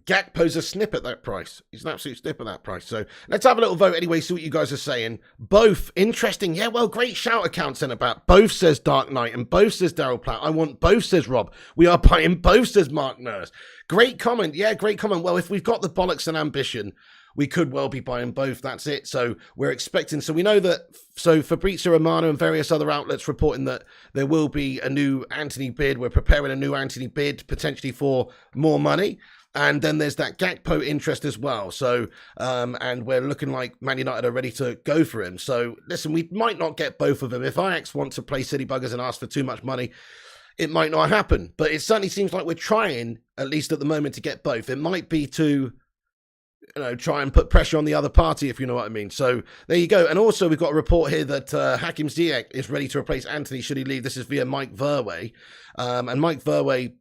Gakpo's a snip at that price. He's an absolute snip at that price. So let's have a little vote anyway, see what you guys are saying. Both, interesting. Yeah, well, great shout accounts in about. Both says Dark Knight and both says Daryl Platt. I want both says Rob. We are buying both says Mark Nurse. Great comment. Yeah, great comment. Well, if we've got the bollocks and ambition, we could well be buying both. That's it. So we're expecting. So we know that. So Fabrizio Romano and various other outlets reporting that there will be a new Antony bid. We're preparing a new Antony bid potentially for more money. And then there's that Gakpo interest as well. So, and we're looking like Man United are ready to go for him. So, listen, we might not get both of them. If Ajax want to play silly buggers and ask for too much money, it might not happen. But it certainly seems like we're trying, at least at the moment, to get both. It might be to, try and put pressure on the other party, if you know what I mean. So, there you go. And also, we've got a report here that Hakim Ziyech is ready to replace Antony should he leave. This is via Mike Verwey. And Mike Verwey,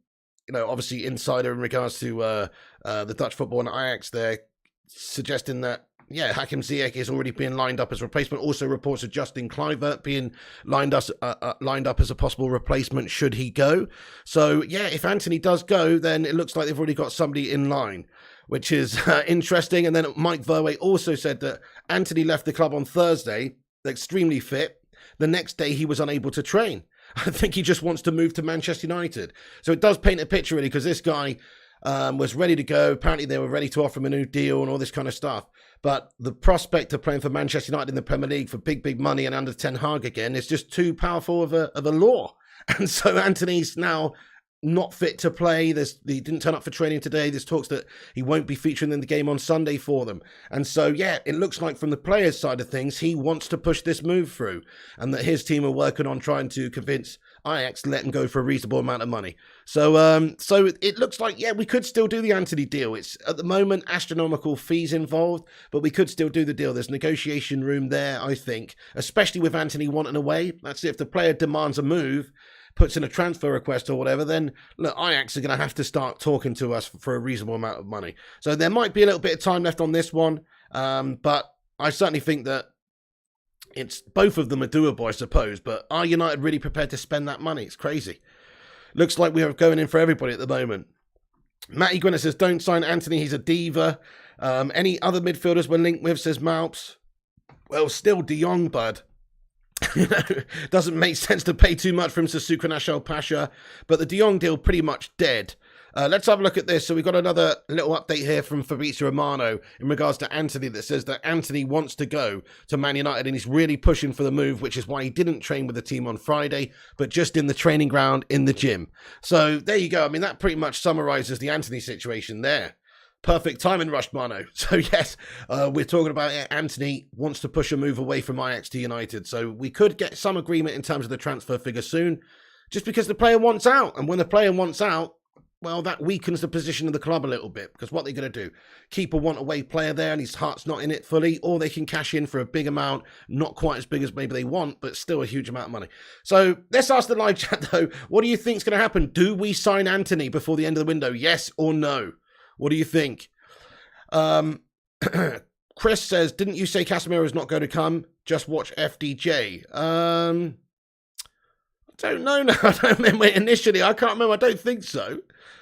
obviously insider in regards to the Dutch football and Ajax there, suggesting that, Hakim Ziyech is already being lined up as replacement. Also reports of Justin Kluivert being lined up as a possible replacement should he go. So, if Antony does go, then it looks like they've already got somebody in line, which is interesting. And then Mike Verwey also said that Antony left the club on Thursday, extremely fit. The next day he was unable to train. I think he just wants to move to Manchester United. So it does paint a picture, really, because this guy was ready to go. Apparently, they were ready to offer him a new deal and all this kind of stuff. But the prospect of playing for Manchester United in the Premier League for big, big money and under Ten Hag again is just too powerful of a law. And so Antony's now not fit to play. He didn't turn up for training today. There's talks that he won't be featuring in the game on Sunday for them. And so, it looks like from the players' side of things, he wants to push this move through and that his team are working on trying to convince Ajax to let him go for a reasonable amount of money. So it looks like, we could still do the Antony deal. It's at the moment astronomical fees involved, but we could still do the deal. There's negotiation room there, I think, especially with Antony wanting away. That's it. If the player demands a move, puts in a transfer request or whatever, then look, Ajax are going to have to start talking to us for a reasonable amount of money. So there might be a little bit of time left on this one, but I certainly think that it's both of them are doable, I suppose. But are United really prepared to spend that money? It's crazy. Looks like we are going in for everybody at the moment. Matty Gwyneth says, don't sign Antony, he's a diva. Any other midfielders we're linked with, says Malps. Well, still De Jong, bud. Doesn't make sense to pay too much for him, says Sukranash Pasha. But the De Jong deal pretty much dead. Let's have a look at this. So we've got another little update here from Fabrizio Romano in regards to Antony that says that Antony wants to go to Man United and he's really pushing for the move, which is why he didn't train with the team on Friday, but just in the training ground in the gym. So there you go. I mean, that pretty much summarizes the Antony situation there. Perfect timing, Rushmano. So yes, we're talking about Antony wants to push a move away from Ajax to United. So we could get some agreement in terms of the transfer figure soon, just because the player wants out. And when the player wants out, well, that weakens the position of the club a little bit, because what they're going to do, keep a want-away player there and his heart's not in it fully, or they can cash in for a big amount, not quite as big as maybe they want, but still a huge amount of money. So let's ask the live chat, though, what do you think is going to happen? Do we sign Antony before the end of the window? Yes or no? What do you think? Chris says, didn't you say Casemiro is not going to come? Just watch FDJ. I don't know now. I don't remember initially. I can't remember. I don't think so.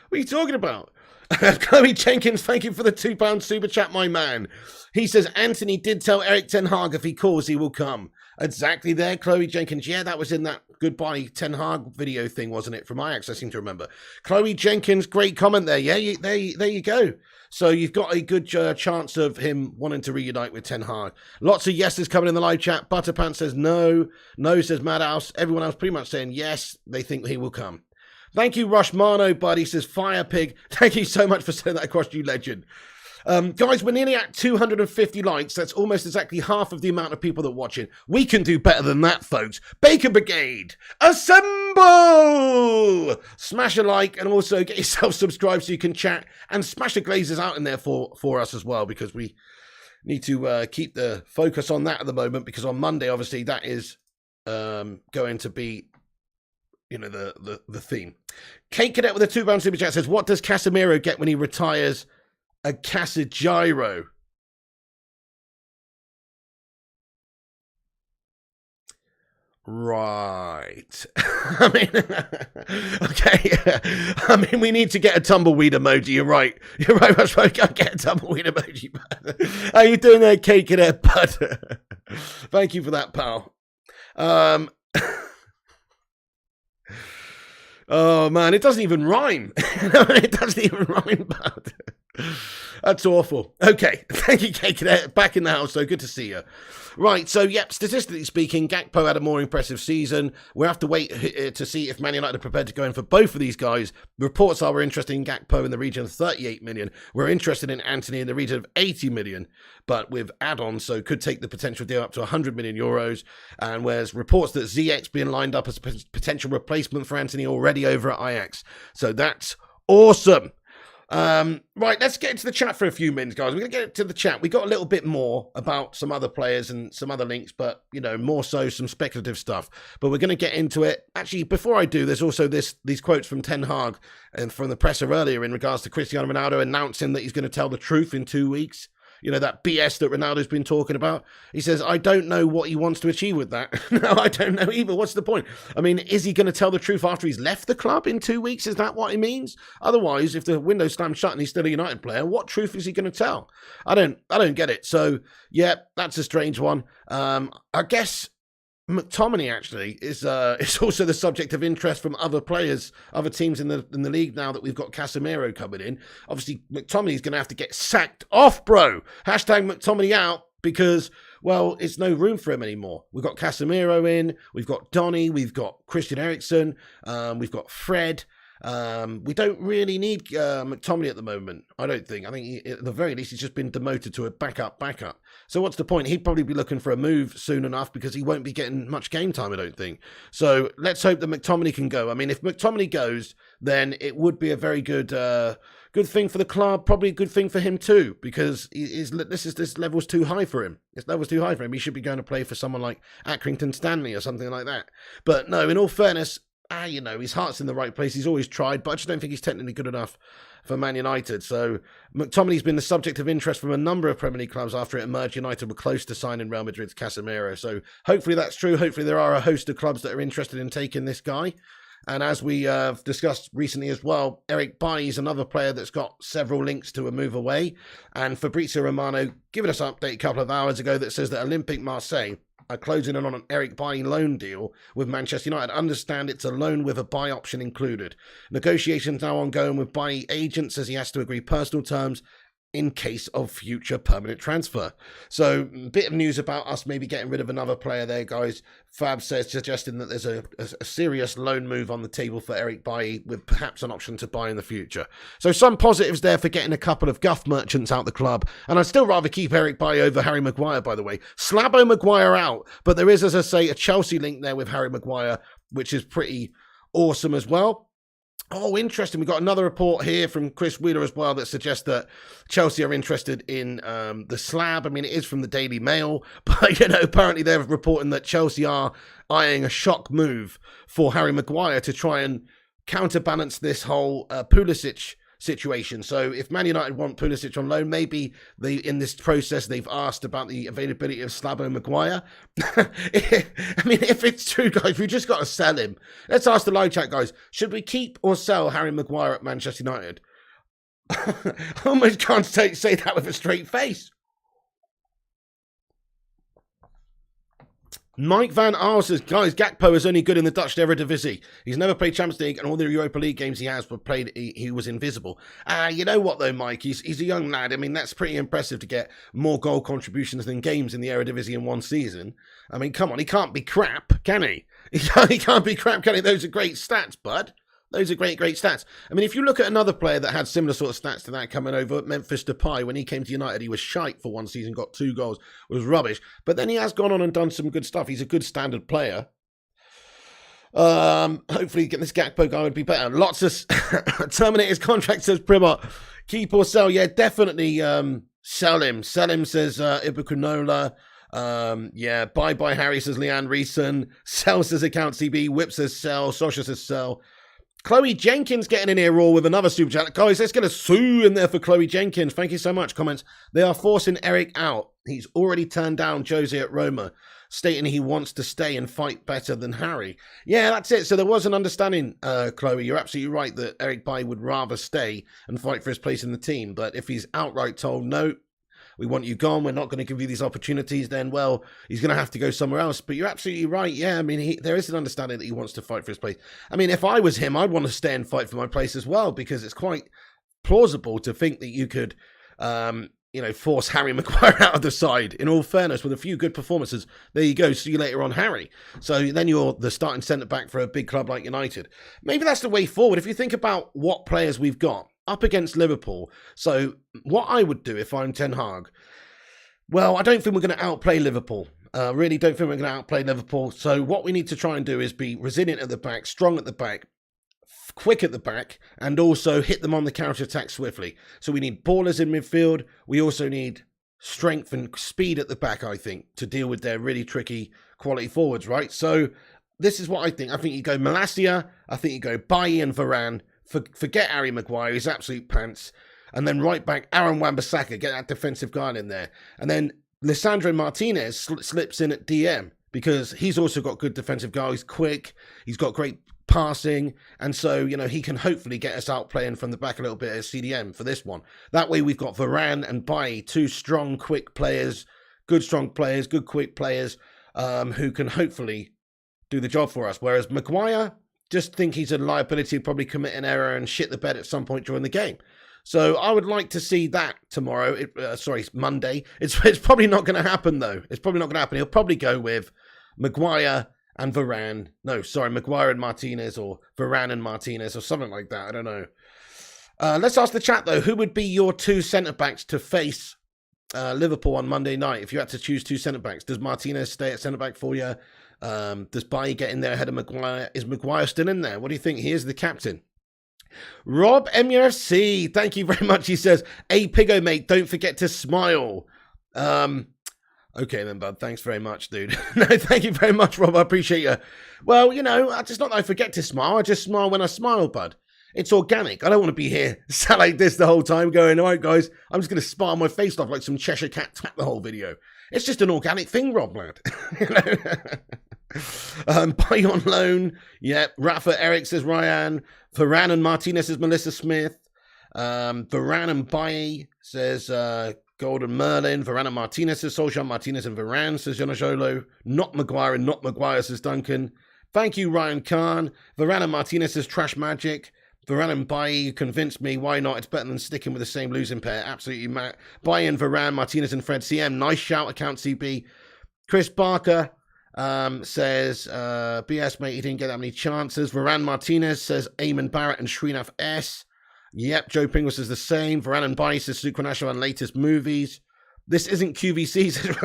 What are you talking about? Chloe Jenkins, thank you for the £2 super chat, my man. He says, Antony did tell Eric Ten Hag if he calls, he will come. Exactly there, Chloe Jenkins. Yeah, that was in that Goodbye Ten Hag video thing, wasn't it? From Ajax, I seem to remember. Chloe Jenkins, great comment there. Yeah, there you go. So you've got a good chance of him wanting to reunite with Ten Hag. Lots of yeses coming in the live chat. Butterpants says no. No says Madhouse. Everyone else pretty much saying yes, they think he will come. Thank you, Rushmano, buddy, says Fire Pig. Thank you so much for sending that across, you legend. Guys, we're nearly at 250 likes. That's almost exactly half of the amount of people that are watching. We can do better than that, folks. Bacon Brigade, assemble! Smash a like and also get yourself subscribed so you can chat and smash the Glazers out in there for us as well, because we need to keep the focus on that at the moment, because on Monday, obviously, that is going to be, you know, the theme. Kate Cadet with a £2 super chat says, what does Casemiro get when he retires a Casemiro? Right. I mean, okay. I mean, we need to get a tumbleweed emoji. You're right. You're right. That's right. Gotta get a tumbleweed emoji. How you doing there, Cake in there, bud? Thank you for that, pal. Oh man, it doesn't even rhyme. It doesn't even rhyme, bud. That's awful. Okay, thank you, Cake. Back in the house, so good to see you. Right, so, yep, statistically speaking, Gakpo had a more impressive season. We'll have to wait to see if Man United are prepared to go in for both of these guys. Reports are we're interested in Gakpo in the region of 38 million. We're interested in Antony in the region of 80 million, but with add-ons, so could take the potential deal up to 100 million euros. And whereas reports that ZX being lined up as a potential replacement for Antony already over at Ajax. So that's awesome. Right, let's get into the chat for a few minutes, guys. We're going to get to the chat. We got a little bit more about some other players and some other links, but, you know, more so some speculative stuff. But we're going to get into it. Actually, before I do, there's also these quotes from Ten Hag and from the presser earlier in regards to Cristiano Ronaldo announcing that he's going to tell the truth in 2 weeks. You know, that BS that Ronaldo's been talking about. He says, I don't know what he wants to achieve with that. No, I don't know either. What's the point? I mean, is he going to tell the truth after he's left the club in 2 weeks? Is that what he means? Otherwise, if the window slams shut and he's still a United player, what truth is he going to tell? I don't get it. So, yeah, that's a strange one. I guess McTominay actually is also the subject of interest from other players, other teams in the league now that we've got Casemiro coming in. Obviously, McTominay's going to have to get sacked off, bro. Hashtag McTominay out because, well, it's no room for him anymore. We've got Casemiro in, we've got Donny, we've got Christian Eriksen, we've got Fred. We don't really need McTominay at the moment, I don't think. I think at the very least he's just been demoted to a backup. So what's the point? He'd probably be looking for a move soon enough because he won't be getting much game time, I don't think. So let's hope that McTominay can go. I mean, if McTominay goes, then it would be a very good thing for the club, probably a good thing for him too, because this level's too high for him. This level's too high for him. He should be going to play for someone like Accrington Stanley or something like that. But no, in all fairness, you know, his heart's in the right place. He's always tried, but I just don't think he's technically good enough for Man United. So McTominay's been the subject of interest from a number of Premier League clubs after it emerged United were close to signing Real Madrid's Casemiro. So hopefully that's true. Hopefully there are a host of clubs that are interested in taking this guy. And as we discussed recently as well, Eric Bailly is another player that's got several links to a move away. And Fabrizio Romano giving us an update a couple of hours ago that says that Olympique Marseille are closing in on an Eric Bailly loan deal with Manchester United. Understand it's a loan with a buy option included. Negotiations now ongoing with Bailly agent, says he has to agree personal terms in case of future permanent transfer. So, a bit of news about us maybe getting rid of another player there, guys. Fab says, suggesting that there's a serious loan move on the table for Eric Bailly with perhaps an option to buy in the future. So, some positives there for getting a couple of guff merchants out the club. And I'd still rather keep Eric Bailly over Harry Maguire, by the way. Slabo Maguire out. But there is, as I say, a Chelsea link there with Harry Maguire, which is pretty awesome as well. Oh, interesting. We've got another report here from Chris Wheeler as well that suggests that Chelsea are interested in the slab. I mean, it is from the Daily Mail, but, you know, apparently they're reporting that Chelsea are eyeing a shock move for Harry Maguire to try and counterbalance this whole Pulisic situation. So if Man United want Pulisic on loan, maybe in this process they've asked about the availability of Slabo Maguire. I mean, if it's true, guys, we just got to sell him. Let's ask the live chat, guys. Should we keep or sell Harry Maguire at Manchester United? I almost can't say that with a straight face. Mike Van Aal says, guys, Gakpo is only good in the Dutch Eredivisie. He's never played Champions League, and all the Europa League games he has were played, he was invisible. You know what, though, Mike? He's a young lad. I mean, that's pretty impressive to get more goal contributions than games in the Eredivisie in one season. I mean, come on, he can't be crap, can he? He can't be crap, can he? Those are great stats, bud. Those are great stats. I mean, if you look at another player that had similar sort of stats to that coming over at Memphis Depay, when he came to United, he was shite for one season, got 2 goals, was rubbish. But then he has gone on and done some good stuff. He's a good standard player. Hopefully this Gakpo guy would be better. Lots of terminate his contract, says Primot. Keep or sell? Yeah, definitely sell him. Sell him, says Ibukunola. Yeah, bye Harry, says Leanne Reeson. Sell, says account CB. Whip says sell. Sasha says sell. Chloe Jenkins getting in here raw with another super chat. Guys, let's get a sue in there for Chloe Jenkins. Thank you so much. Comments. They are forcing Eric out. He's already turned down Jose at Roma, stating he wants to stay and fight better than Harry. Yeah, that's it. So there was an understanding, Chloe. You're absolutely right that Eric Bailly would rather stay and fight for his place in the team. But if he's outright told, no, we want you gone, we're not going to give you these opportunities, then, well, he's going to have to go somewhere else. But you're absolutely right. Yeah, I mean, there is an understanding that he wants to fight for his place. I mean, if I was him, I'd want to stay and fight for my place as well, because it's quite plausible to think that you could, force Harry Maguire out of the side. In all fairness, with a few good performances, there you go. See you later on, Harry. So then you're the starting centre-back for a big club like United. Maybe that's the way forward. If you think about what players we've got up against Liverpool. So what I would do if I'm Ten Hag, well, I don't think we're going to outplay Liverpool. Really don't think we're going to outplay Liverpool. So what we need to try and do is be resilient at the back, strong at the back, quick at the back, and also hit them on the counter-attack swiftly. So we need ballers in midfield. We also need strength and speed at the back, I think, to deal with their really tricky quality forwards, right? So this is what I think. I think you go Malacia. I think you go Bailly and Varane. Forget Harry Maguire, he's absolute pants. And then right back, Aaron Wan-Bissaka, get that defensive guy in there. And then Lisandro Martinez slips in at DM because he's also got good defensive guy. He's quick, he's got great passing. And so, he can hopefully get us out playing from the back a little bit as CDM for this one. That way we've got Varane and Bailly, two strong, quick players, good strong players, good quick players who can hopefully do the job for us. Whereas Maguire, just think he's a liability, probably commit an error and shit the bed at some point during the game. So I would like to see that tomorrow. Monday. It's probably not going to happen, though. It's probably not going to happen. He'll probably go with Maguire and Varane. Maguire and Martinez, or Varane and Martinez, or something like that. I don't know. Let's ask the chat, though. Who would be your two centre-backs to face Liverpool on Monday night if you had to choose two centre-backs? Does Martinez stay at centre-back for you? Does Bailly get in there ahead of Maguire? Is Maguire still in there? What do you think? He is the captain. Rob MUFC, thank you very much. He says, "Hey, Piggo, mate, don't forget to smile." Okay then, bud. Thanks very much, dude. No, thank you very much, Rob. I appreciate you. Well, it's not that I forget to smile. I just smile when I smile, bud. It's organic. I don't want to be here sat like this the whole time going, all right, guys, I'm just going to smile my face off like some Cheshire Cat tap the whole video. It's just an organic thing, Rob, lad. Buy on loan. Yep. Rafa Eric says Ryan. Varane and Martinez says Melissa Smith. Varane and Bailly says Golden Merlin. Varane and Martinez says Solskjaer. Martinez and Varane says Jonajolo. Not Maguire and not Maguire says Duncan. Thank you, Ryan Khan. Varane and Martinez says Trash Magic. Varane and Bailly, you convinced me. Why not? It's better than sticking with the same losing pair. Absolutely, Matt. Bailly and Varane, Martinez and Fred CM. Nice shout, account CB. Chris Barker says, BS, mate, he didn't get that many chances. Varane Martinez says Eamon Barrett and Srinath S. Yep, Joe Pringles says the same. Varane and Bailly says Sukranash and latest movies. This isn't QVC, says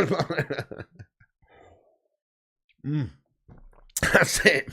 That's it.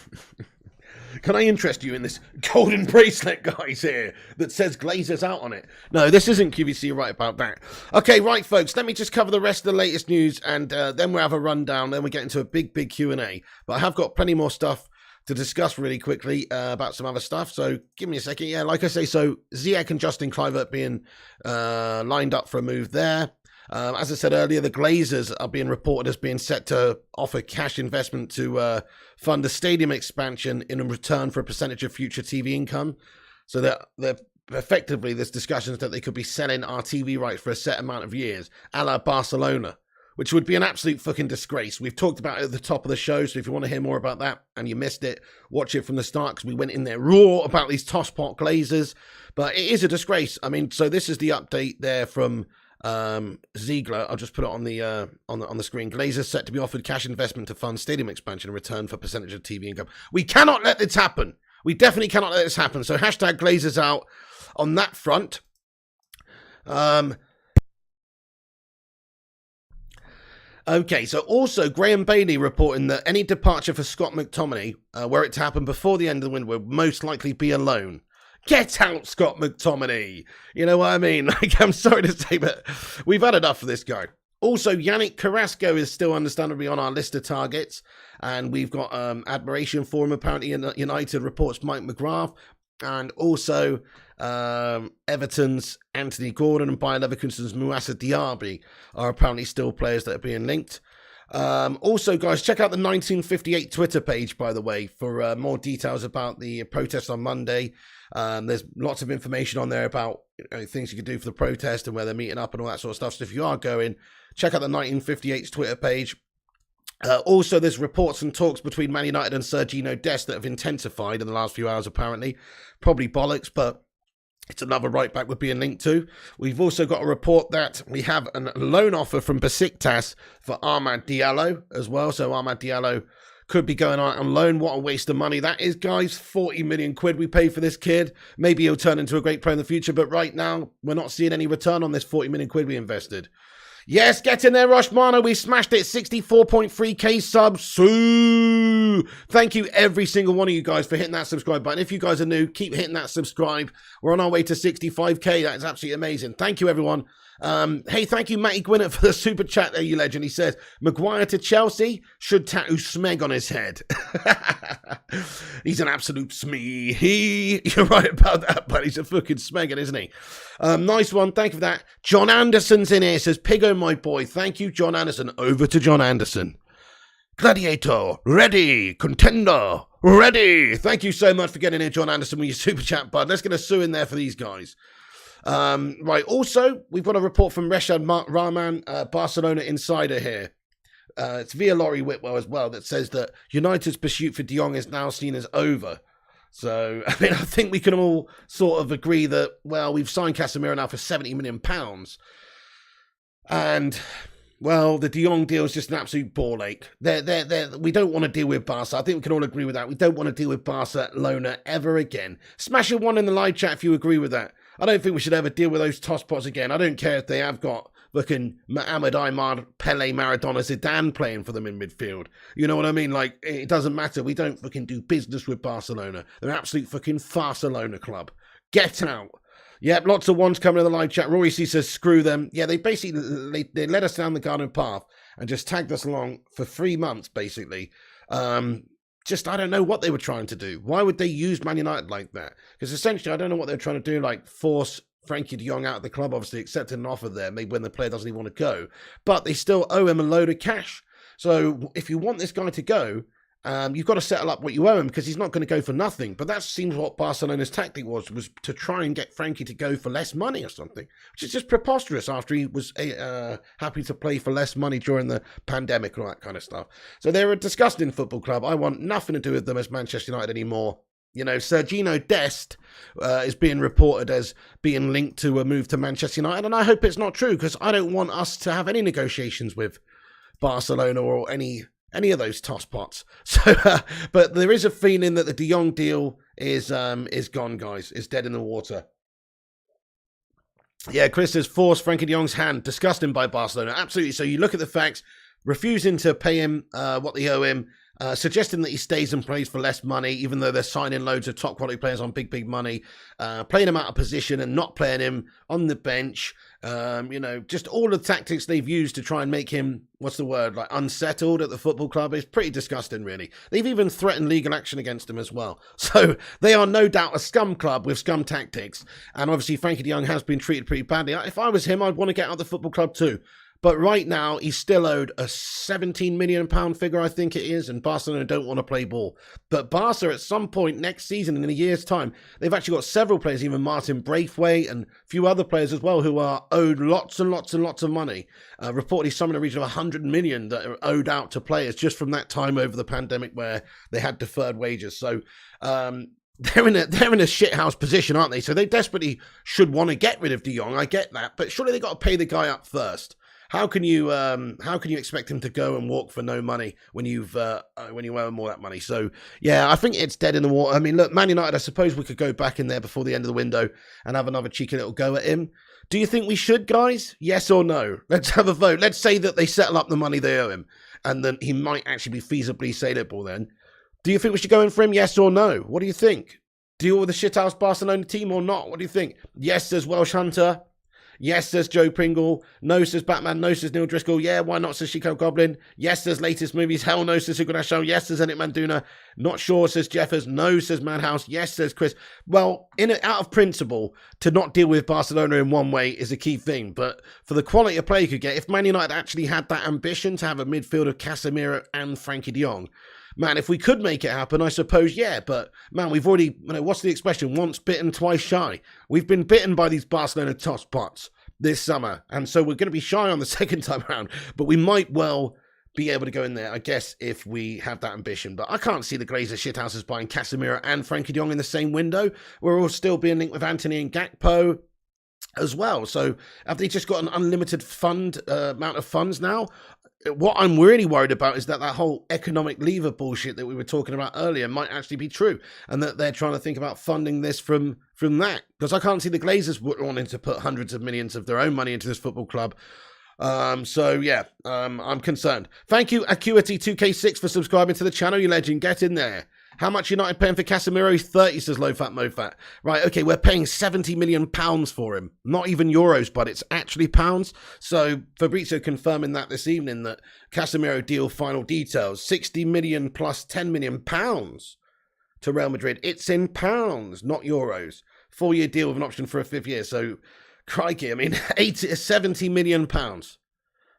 Can I interest you in this golden bracelet, guys, here, that says Glazer's out on it? No, this isn't QVC, right about that. Okay, right, folks, let me just cover the rest of the latest news, and then we'll have a rundown, then we get into a big Q&A. But I have got plenty more stuff to discuss really quickly about some other stuff, so give me a second. Yeah, like I say, so Ziyech and Justin Kluivert being lined up for a move there. As I said earlier, the Glazers are being reported as being set to offer cash investment to fund a stadium expansion in return for a percentage of future TV income. So they're effectively, there's discussions that they could be selling our TV rights for a set amount of years, a la Barcelona, which would be an absolute fucking disgrace. We've talked about it at the top of the show, so if you want to hear more about that and you missed it, watch it from the start, because we went in there raw about these tosspot Glazers. But it is a disgrace. I mean, so this is the update there from Ziegler. I'll just put it on the screen. Glazer set to be offered cash investment to fund stadium expansion in return for percentage of TV income. We cannot let this happen. We definitely cannot let this happen. So hashtag Glazers out on that front. Okay, so also Graham Bailey reporting that any departure for Scott McTominay, were it to happen before the end of the window, would most likely be a loan. Get out, Scott McTominay. You know what I mean? Like, I'm sorry to say, but we've had enough of this guy. Also, Yannick Carrasco is still understandably on our list of targets, and we've got admiration for him. Apparently, United reports Mike McGrath, and also Everton's Anthony Gordon and Bayer Leverkusen's Moussa Diaby are apparently still players that are being linked. Also, guys, check out the 1958 Twitter page, by the way, for more details about the protest on Monday. There's lots of information on there about things you can do for the protest and where they're meeting up and all that sort of stuff. So if you are going, check out the 1958's Twitter page. Also, there's reports and talks between Man United and Sergiño Dest that have intensified in the last few hours, apparently. Probably bollocks, but it's another right-back we're being linked to. We've also got a report that we have a loan offer from Besiktas for Amad Diallo as well. So Amad Diallo could be going out on loan. What a waste of money that is, guys. 40 million quid we paid for this kid. Maybe he'll turn into a great player in the future, but right now, we're not seeing any return on this 40 million quid we invested. Yes, get in there, Roshmano. We smashed it. 64.3k subs. So, thank you, every single one of you guys, for hitting that subscribe button. If you guys are new, keep hitting that subscribe. We're on our way to 65k. That is absolutely amazing. Thank you, everyone. Hey, thank you, Matty Gwinnett, for the super chat there, you legend. He says, Maguire to Chelsea should tattoo Smeg on his head. He's an absolute smee. You're right about that, but he's a fucking Smeggin, isn't he? Nice one. Thank you for that. John Anderson's in here. Says, Pigo, my boy. Thank you, John Anderson. Over to John Anderson. Gladiator, ready. Contender, ready. Thank you so much for getting in, John Anderson, with your super chat, bud. Let's get a sue in there for these guys. Right, also, we've got a report from Reshad Rahman, Barcelona insider here. It's via Laurie Whitwell as well, that says that United's pursuit for De Jong is now seen as over. So, I mean, I think we can all sort of agree that, well, we've signed Casemiro now for £70 million. And, well, the De Jong deal is just an absolute ball ache. We don't want to deal with Barca. I think we can all agree with that. We don't want to deal with Barcelona ever again. Smash a one in the live chat if you agree with that. I don't think we should ever deal with those tosspots again. I don't care if they have got fucking Mohamed Aymar, Pele, Maradona, Zidane playing for them in midfield. You know what I mean? Like, it doesn't matter. We don't fucking do business with Barcelona. They're an absolute fucking Barcelona club. Get out. Yep, lots of ones coming in the live chat. Rory C says, screw them. Yeah, they basically, they led us down the garden path and just tagged us along for 3 months, basically. I don't know what they were trying to do. Why would they use Man United like that? Because essentially, I don't know what they're trying to do, like force Frankie de Jong out of the club, obviously accepting an offer there, maybe when the player doesn't even want to go. But they still owe him a load of cash. So if you want this guy to go, you've got to settle up what you owe him, because he's not going to go for nothing. But that seems what Barcelona's tactic was to try and get Frankie to go for less money or something, which is just preposterous after he was happy to play for less money during the pandemic and all that kind of stuff. So they're a disgusting football club. I want nothing to do with them as Manchester United anymore. You know, Sergiño Dest is being reported as being linked to a move to Manchester United, and I hope it's not true, because I don't want us to have any negotiations with Barcelona or any of those tosspots. So, but there is a feeling that the De Jong deal is gone, guys. It's dead in the water. Yeah, Chris says, force Frankie de Jong's hand. Disgusting by Barcelona. Absolutely. So you look at the facts, refusing to pay him what they owe him, suggesting that he stays and plays for less money, even though they're signing loads of top quality players on big money, playing him out of position and not playing him on the bench. You know, just all the tactics they've used to try and make him, like unsettled at the football club is pretty disgusting, really. They've even threatened legal action against him as well. So they are no doubt a scum club with scum tactics. And obviously Frankie de Jong has been treated pretty badly. If I was him, I'd want to get out of the football club too. But right now, he's still owed a £17 million figure, I think it is, and Barcelona don't want to play ball. But Barca, at some point next season, in a year's time, they've actually got several players, even Martin Braithwaite and a few other players as well, who are owed lots and lots and lots of money. Reportedly, some in the region of 100 million that are owed out to players just from that time over the pandemic where they had deferred wages. So they're in a shithouse position, aren't they? So they desperately should want to get rid of De Jong. I get that, but surely they got to pay the guy up first. How can you expect him to go and walk for no money when you owe him all that money? So yeah, I think it's dead in the water. I mean, look, Man United, I suppose we could go back in there before the end of the window and have another cheeky little go at him. Do you think we should, guys? Yes or no? Let's have a vote. Let's say that they settle up the money they owe him, and then he might actually be feasibly saleable then. Do you think we should go in for him? Yes or no? What do you think? Deal with the shithouse Barcelona team or not? What do you think? Yes, says Welsh Hunter. Yes, says Joe Pringle. No, says Batman. No, says Neil Driscoll. Yeah, why not, says Chico Goblin. Yes, says latest movies. Hell no, says Hugo Show. Yes, says Enic Manduna. Not sure, says Jeffers. No, says Madhouse. Yes, says Chris. Well, out of principle, to not deal with Barcelona in one way is a key thing. But for the quality of play you could get, if Man United actually had that ambition to have a midfield of Casemiro and Frankie de Jong, man, if we could make it happen, I suppose, yeah. But, man, we've already, what's the expression? Once bitten, twice shy. We've been bitten by these Barcelona tosspots this summer. And so we're going to be shy on the second time around. But we might well be able to go in there, I guess, if we have that ambition. But I can't see the Glazer shithouses buying Casemiro and Frankie de Jong in the same window. We're all still being linked with Antony and Gakpo as well. So have they just got an unlimited amount of funds now? What I'm really worried about is that whole economic lever bullshit that we were talking about earlier might actually be true, and that they're trying to think about funding this from that. Because I can't see the Glazers wanting to put hundreds of millions of their own money into this football club. So yeah, I'm concerned. Thank you, Acuity2K6, for subscribing to the channel, you legend. Get in there. How much United paying for Casemiro? He's 30, says Low Fat Mofat. Right, okay, we're paying £70 million for him. Not even euros, but it's actually pounds. So Fabrizio confirming that this evening, that Casemiro deal final details, 60 million plus £10 million to Real Madrid. It's in pounds, not euros. 4-year deal with an option for a 5th year. So, crikey, I mean, 70 million pounds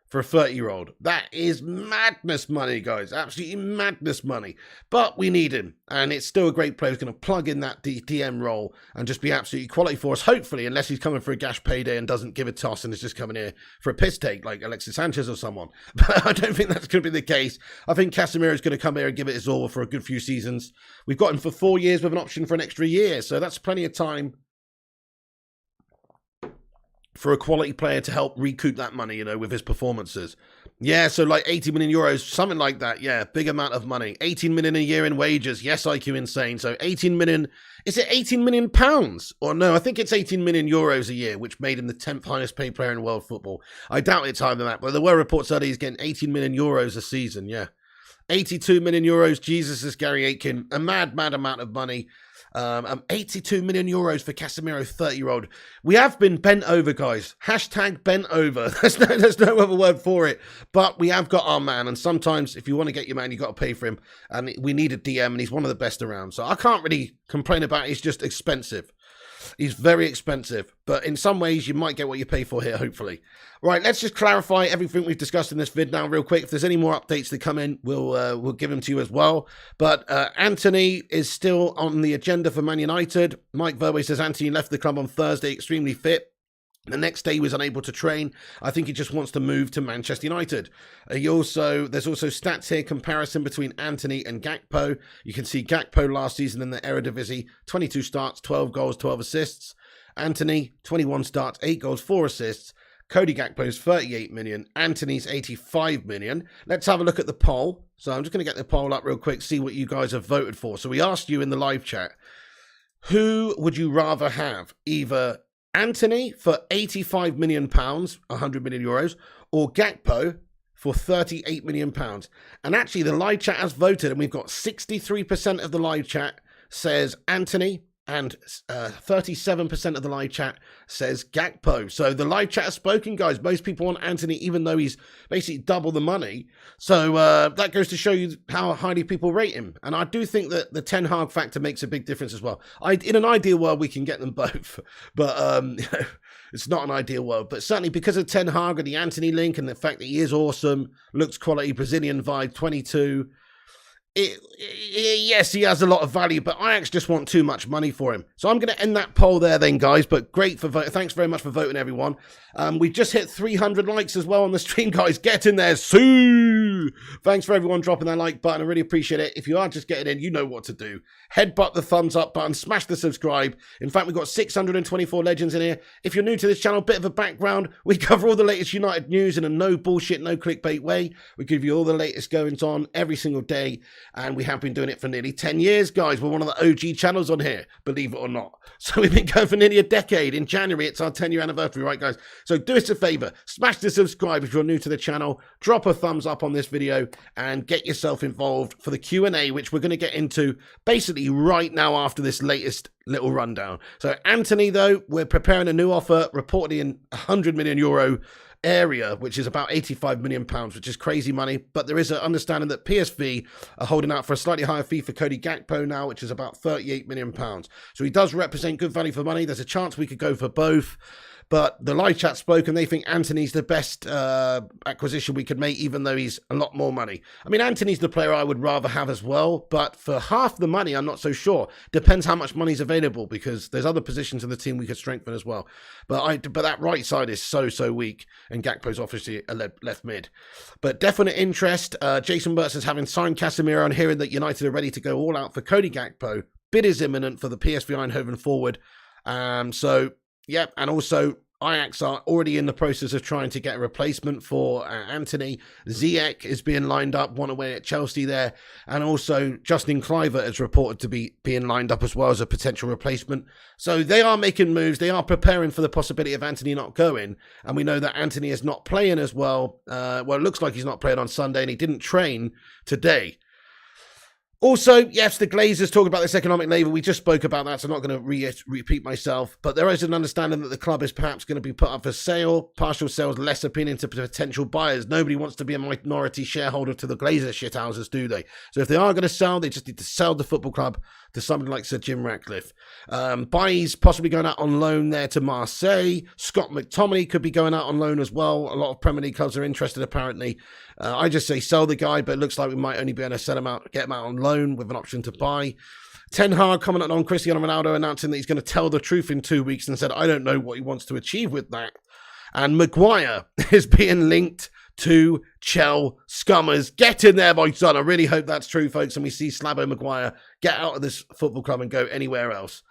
for a 30-year-old. That is madness money, guys. Absolutely madness money. But we need him. And it's still a great player who's going to plug in that DM role and just be absolutely quality for us, hopefully, unless he's coming for a gash payday and doesn't give a toss and is just coming here for a piss take like Alexis Sanchez or someone. But I don't think that's going to be the case. I think Casemiro is going to come here and give it his all for a good few seasons. We've got him for 4 years with an option for an extra year. So that's plenty of time for a quality player to help recoup that money, with his performances. Yeah, so like 80 million euros, something like that. Yeah, big amount of money. 18 million a year in wages. Yes, IQ Insane. So 18 million, is it 18 million pounds? Or no, I think it's 18 million euros a year, which made him the 10th highest paid player in world football. I doubt it's higher than that, but there were reports that he's getting 18 million euros a season, yeah. 82 million euros, Jesus, is Gary Aitken. A mad amount of money. 82 million euros for Casemiro, 30-year-old. We have been bent over, guys. Hashtag bent over. There's no other word for it. But we have got our man. And sometimes if you want to get your man, you got to pay for him. And we need a DM, and he's one of the best around. So I can't really complain about it. He's just expensive. He's very expensive, but in some ways you might get what you pay for here, hopefully. Right, let's just clarify everything we've discussed in this vid now real quick. If there's any more updates that come in, we'll give them to you as well. But Antony is still on the agenda for Man United. Mike Verway says Antony left the club on Thursday extremely fit. The next day he was unable to train. I think he just wants to move to Manchester United. There's also stats here, comparison between Antony and Gakpo. You can see Gakpo last season in the Eredivisie, 22 starts, 12 goals, 12 assists. Antony, 21 starts, 8 goals, 4 assists. Cody Gakpo's 38 million, Antony's 85 million. Let's have a look at the poll. So I'm just going to get the poll up real quick, see what you guys have voted for. So we asked you in the live chat, who would you rather have? Either Antony for 85 million pounds, 100 million euros, or Gakpo for 38 million pounds. And actually the live chat has voted, and we've got 63% of the live chat says Antony, and 37% of the live chat says Gakpo. So the live chat has spoken, guys. Most people want Antony, even though he's basically double the money. So that goes to show you how highly people rate him. And I do think that the Ten Hag factor makes a big difference as well. In an ideal world, we can get them both. But it's not an ideal world. But certainly because of Ten Hag and the Antony link and the fact that he is awesome, looks quality, Brazilian vibe, 22... yes, he has a lot of value, but I actually just want too much money for him. So I'm going to end that poll there then, guys, but great for voting. Thanks very much for voting, everyone. We've just hit 300 likes as well on the stream, guys. Get in there, Sue! Thanks for everyone dropping that like button. I really appreciate it. If you are just getting in, you know what to do. Headbutt the thumbs up button, smash the subscribe. In fact, we've got 624 legends in here. If you're new to this channel, bit of a background. We cover all the latest United news in a no bullshit, no clickbait way. We give you all the latest goings on every single day. And we have been doing it for nearly 10 years, guys. We're one of the OG channels on here, believe it or not. So we've been going for nearly a decade. In January, it's our 10-year anniversary, right, guys? So do us a favor. Smash the subscribe if you're new to the channel. Drop a thumbs up on this video. video and get yourself involved for the Q&A, which we're going to get into basically right now after this latest little rundown. So Antony, though, we're preparing a new offer, reportedly in €100 million area, which is about £85 million, which is crazy money. But there is an understanding that PSV are holding out for a slightly higher fee for Cody Gakpo now, which is about £38 million. So he does represent good value for money. There's a chance we could go for both. But the live chat spoke and they think Antony's the best acquisition we could make, even though he's a lot more money. I mean, Antony's the player I would rather have as well, but for half the money, I'm not so sure. Depends how much money's available, because there's other positions in the team we could strengthen as well. But that right side is so weak, and Gakpo's obviously a left mid. But definite interest. Jason Burt says, having signed Casemiro and hearing that United are ready to go all out for Cody Gakpo, bid is imminent for the PSV Eindhoven forward. Yep, and also Ajax are already in the process of trying to get a replacement for Antony. Ziyech is being lined up, one away at Chelsea there. And also Justin Kluivert is reported to be being lined up as well as a potential replacement. So they are making moves. They are preparing for the possibility of Antony not going. And we know that Antony is not playing as well. It looks like he's not playing on Sunday, and he didn't train today. Also, yes, the Glazers talk about this economic label. We just spoke about that, so I'm not going to repeat myself. But there is an understanding that the club is perhaps going to be put up for sale. Partial sales less appealing to potential buyers. Nobody wants to be a minority shareholder to the Glazer shithouses, do they? So if they are going to sell, they just need to sell the football club to somebody like Sir Jim Ratcliffe. Bailly's possibly going out on loan there to Marseille. Scott McTominay could be going out on loan as well. A lot of Premier League clubs are interested, apparently. I just say sell the guy, but it looks like we might only be able to sell him out, get him out on loan with an option to buy. Ten Hag commented on Cristiano Ronaldo announcing that he's going to tell the truth in 2 weeks and said, I don't know what he wants to achieve with that. And Maguire is being linked to Chelsea scummers. Get in there, my son. I really hope that's true, folks, and we see Slabo Maguire get out of this football club and go anywhere else.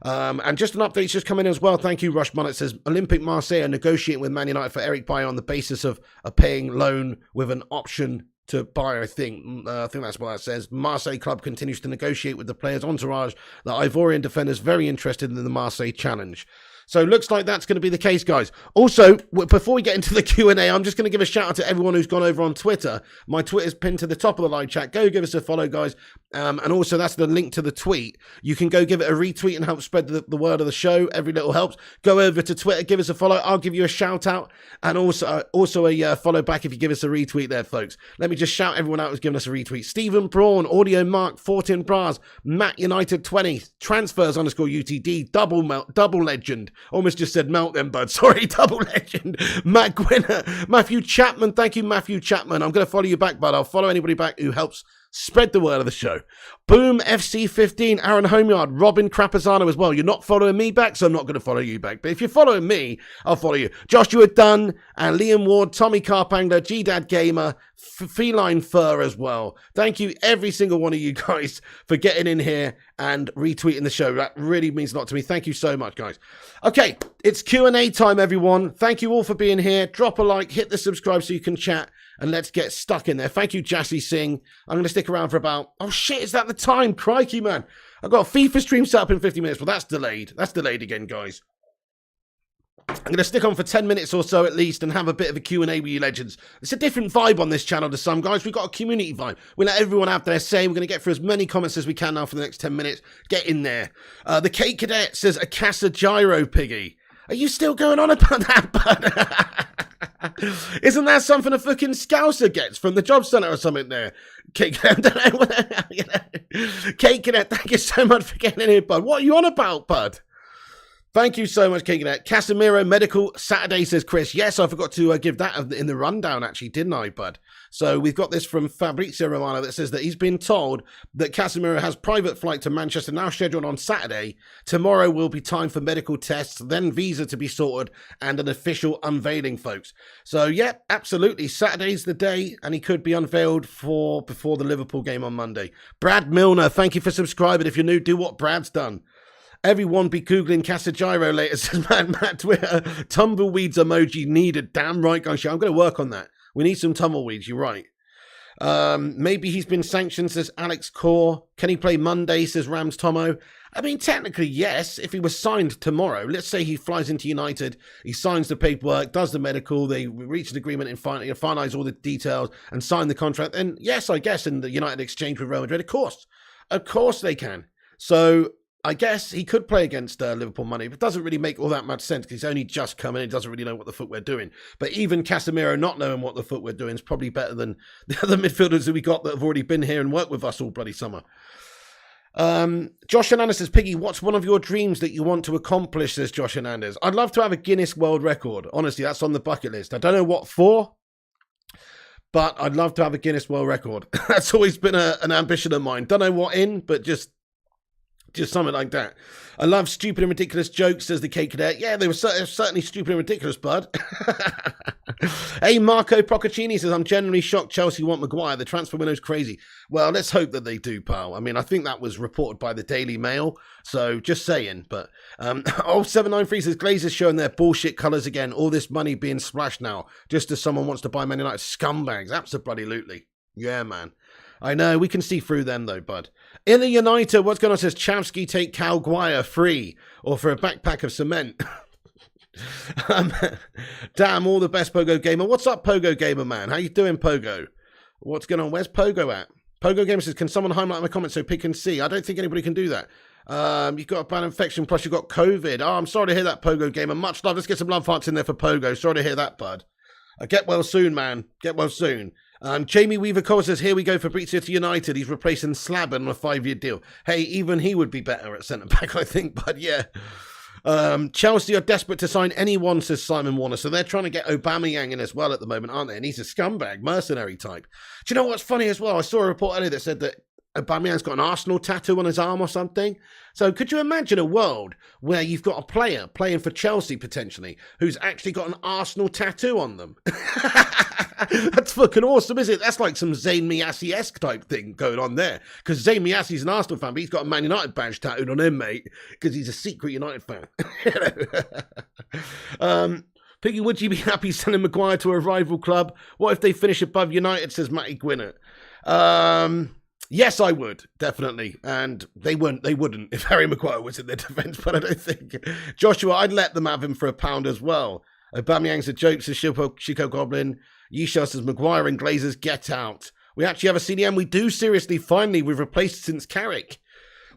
And just an update just coming in as well. Thank you, Rush Bonnet. Says Olympique Marseille are negotiating with Man United for Eric Bailly on the basis of a paying loan with an option to buy, I think that's what that says. Marseille club continues to negotiate with the players' entourage. The Ivorian defender is very interested in the Marseille challenge. So looks like that's going to be the case, guys. Also, before we get into the Q&A, I'm just going to give a shout out to everyone who's gone over on Twitter. My Twitter's pinned to the top of the live chat. Go give us a follow, guys. And also, that's the link to the tweet. You can go give it a retweet and help spread the word of the show. Every little helps. Go over to Twitter, give us a follow. I'll give you a shout out. And also a follow back if you give us a retweet there, folks. Let me just shout everyone out who's given us a retweet. Stephen Braun, Audio Mark, 14 Bras, Matt United 20, Transfers _UTD, Double Legend. Almost just said melt them, bud. Sorry, Double Legend. Matt Gwynner, Matthew Chapman. Thank you, Matthew Chapman. I'm going to follow you back, bud. I'll follow anybody back who helps spread the word of the show. Boom, FC15, Aaron Homeyard, Robin Crapazano as well. You're not following me back, so I'm not going to follow you back. But if you're following me, I'll follow you. Joshua Dunn and Liam Ward, Tommy Carpangler, G-Dad Gamer, Feline Fur as well. Thank you, every single one of you guys, for getting in here and retweeting the show. That really means a lot to me. Thank you so much, guys. Okay, it's Q&A time, everyone. Thank you all for being here. Drop a like, hit the subscribe so you can chat, and let's get stuck in there. Thank you, Jassy Singh. I'm going to stick around for about... Oh, shit, is that the time? Crikey, man. I've got a FIFA stream set up in 50 minutes. Well, that's delayed. That's delayed again, guys. I'm going to stick on for 10 minutes or so at least and have a bit of a Q&A with you legends. It's a different vibe on this channel to some, guys. We've got a community vibe. We let everyone have their say. We're going to get through as many comments as we can now for the next 10 minutes. Get in there. The Cake Cadet says, a Casa Gyro Piggy. Are you still going on about that, bud? Isn't that something a fucking Scouser gets from the job centre or something there? Cake Cadet, Cake Cadet, thank you so much for getting in here, bud. What are you on about, bud? Thank you so much, King Cadet. Casemiro Medical Saturday, says Chris. Yes, I forgot to give that in the rundown, actually, didn't I, bud? So we've got this from Fabrizio Romano that says that he's been told that Casemiro has private flight to Manchester now scheduled on Saturday. Tomorrow will be time for medical tests, then visa to be sorted, and an official unveiling, folks. So, yeah, absolutely. Saturday's the day, and he could be unveiled before the Liverpool game on Monday. Brad Milner, thank you for subscribing. If you're new, do what Brad's done. Everyone be Googling Casa Gyro later, says Matt Twitter. Tumbleweeds emoji needed. Damn right, guys. I'm going to work on that. We need some tumbleweeds, you're right. Maybe he's been sanctioned, says Alex Core. Can he play Monday, says Rams Tomo. I mean, technically, yes, if he was signed tomorrow. Let's say he flies into United, he signs the paperwork, does the medical, they reach an agreement and finalise all the details and sign the contract, and yes, I guess in the United exchange with Real Madrid, of course they can. So I guess he could play against Liverpool Monday, but it doesn't really make all that much sense because he's only just come in. He doesn't really know what the foot we're doing. But even Casemiro not knowing what the foot we're doing is probably better than the other midfielders that we got that have already been here and worked with us all bloody summer. Josh Hernandez says, Piggy, what's one of your dreams that you want to accomplish, says Josh Hernandez. I'd love to have a Guinness World Record. Honestly, that's on the bucket list. I don't know what for, but I'd love to have a Guinness World Record. That's always been an ambition of mine. Don't know what in, but just something like that. I love stupid and ridiculous jokes, says the K Cadet. Yeah, they were certainly stupid and ridiculous, bud. Hey, Marco Procaccini says, I'm generally shocked Chelsea want Maguire. The transfer window's crazy. Well, let's hope that they do, pal. I mean, I think that was reported by the Daily Mail, so just saying. But 793 says, Glazer's showing their bullshit colours again. All this money being splashed now, just as someone wants to buy Man United. Scumbags. Absolutely. Yeah, man. I know, we can see through them though, bud. In the United, what's going on, says Chavsky take Maguire free or for a backpack of cement. Damn, all the best, Pogo Gamer. What's up, Pogo Gamer, man? How you doing, Pogo? What's going on? Where's Pogo at? Pogo Gamer says, can someone highlight my comments so Pig can see? I don't think anybody can do that. You've got a bad infection, plus you've got COVID. Oh, I'm sorry to hear that, Pogo Gamer. Much love. Let's get some love hearts in there for Pogo. Sorry to hear that, bud. Get well soon, man. Get well soon. Jamie Weaver Cole says, here we go, Fabrizio to United. He's replacing Slabin on a 5-year deal. Hey, even he would be better at centre-back, I think, but yeah. Chelsea are desperate to sign anyone, says Simon Warner. So they're trying to get Aubameyang in as well at the moment, aren't they? And he's a scumbag, mercenary type. Do you know what's funny as well? I saw a report earlier that said that Aubameyang's got an Arsenal tattoo on his arm or something. So could you imagine a world where you've got a player playing for Chelsea potentially who's actually got an Arsenal tattoo on them? That's fucking awesome, isn't it? That's like some Zayn Miyasi-esque type thing going on there. Because Zayn Miyasi's an Arsenal fan, but he's got a Man United badge tattooed on him, mate, because he's a secret United fan. Piggy, would you be happy sending Maguire to a rival club? What if they finish above United, says Matty Gwinnett. Yes, I would, definitely. And they wouldn't if Harry Maguire was in their defence, but I don't think. Joshua, I'd let them have him for £1 as well. Aubameyang's a joke, says Chico Goblin. Yishar says, Maguire and Glazers, get out. We actually have a CDM. We do, seriously. Finally, we've replaced since Carrick.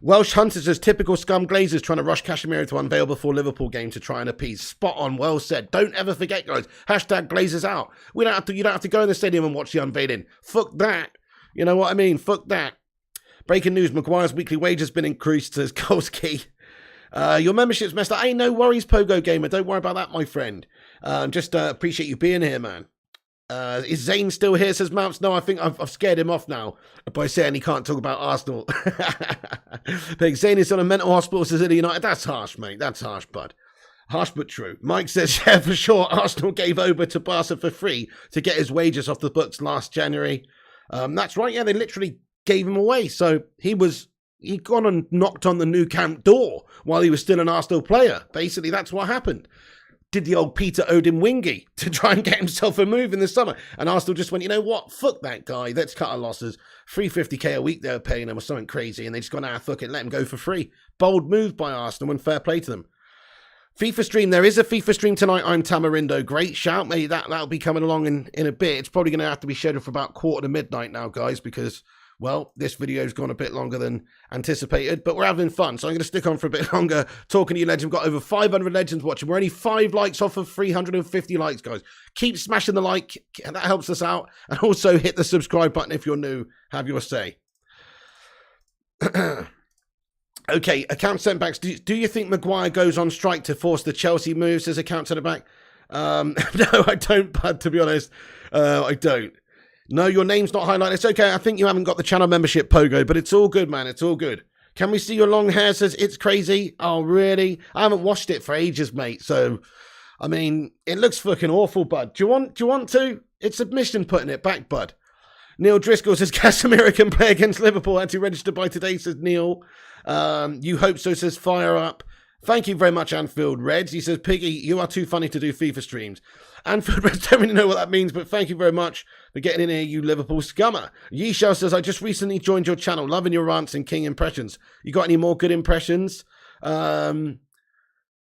Welsh Hunter says, typical scum Glazers trying to rush Casemiro to unveil before Liverpool game to try and appease. Spot on, well said. Don't ever forget, guys. Hashtag Glazers out. You don't have to go in the stadium and watch the unveiling. Fuck that. You know what I mean? Fuck that. Breaking news, Maguire's weekly wage has been increased, says Kolski. Your membership's messed up. Hey, no worries, Pogo Gamer. Don't worry about that, my friend. Just appreciate you being here, man. Is Zane still here, says Mounts? No, I think I've scared him off now by saying he can't talk about Arsenal. But Zane is on a mental hospital, says United. That's harsh, mate. That's harsh, bud. Harsh but true. Mike says, yeah, for sure, Arsenal gave over to Barca for free to get his wages off the books last January. That's right, yeah, they literally gave him away. So he'd gone and knocked on the Nou Camp door while he was still an Arsenal player. Basically, that's what happened. Did the old Peter Odin wingy to try and get himself a move in the summer. And Arsenal just went, you know what? Fuck that guy. Let's cut our losses. $350K a week they were paying him or something crazy. And they just gone, fuck it, let him go for free. Bold move by Arsenal and fair play to them. FIFA stream. There is a FIFA stream tonight. I'm Tamarindo. Great shout. Maybe that'll be coming along in a bit. It's probably going to have to be scheduled for about 1:45 now, guys, because, well, this video's gone a bit longer than anticipated, but we're having fun, so I'm going to stick on for a bit longer. Talking to you, legend. We've got over 500 legends watching. We're only 5 likes off of 350 likes, guys. Keep smashing the like. That helps us out. And also hit the subscribe button if you're new. Have your say. Okay, account sent backs. Do you think Maguire goes on strike to force the Chelsea move, says account sent back? No, I don't, bud, to be honest. I don't. No, your name's not highlighted. It's okay. I think you haven't got the channel membership, Pogo, but it's all good, man. It's all good. Can we see your long hair? Says it's crazy. Oh, really? I haven't washed it for ages, mate. So, I mean, it looks fucking awful, bud. Do you want to? It's submission putting it back, bud. Neil Driscoll says Casemiro can play against Liverpool. Had to register by today, says Neil. You hope so, says Fire Up. Thank you very much, Anfield Reds. He says, Piggy, you are too funny to do FIFA streams. Anfield Reds don't really know what that means, but thank you very much for getting in here, you Liverpool scummer. Yishao says, I just recently joined your channel, loving your rants and King impressions. You got any more good impressions?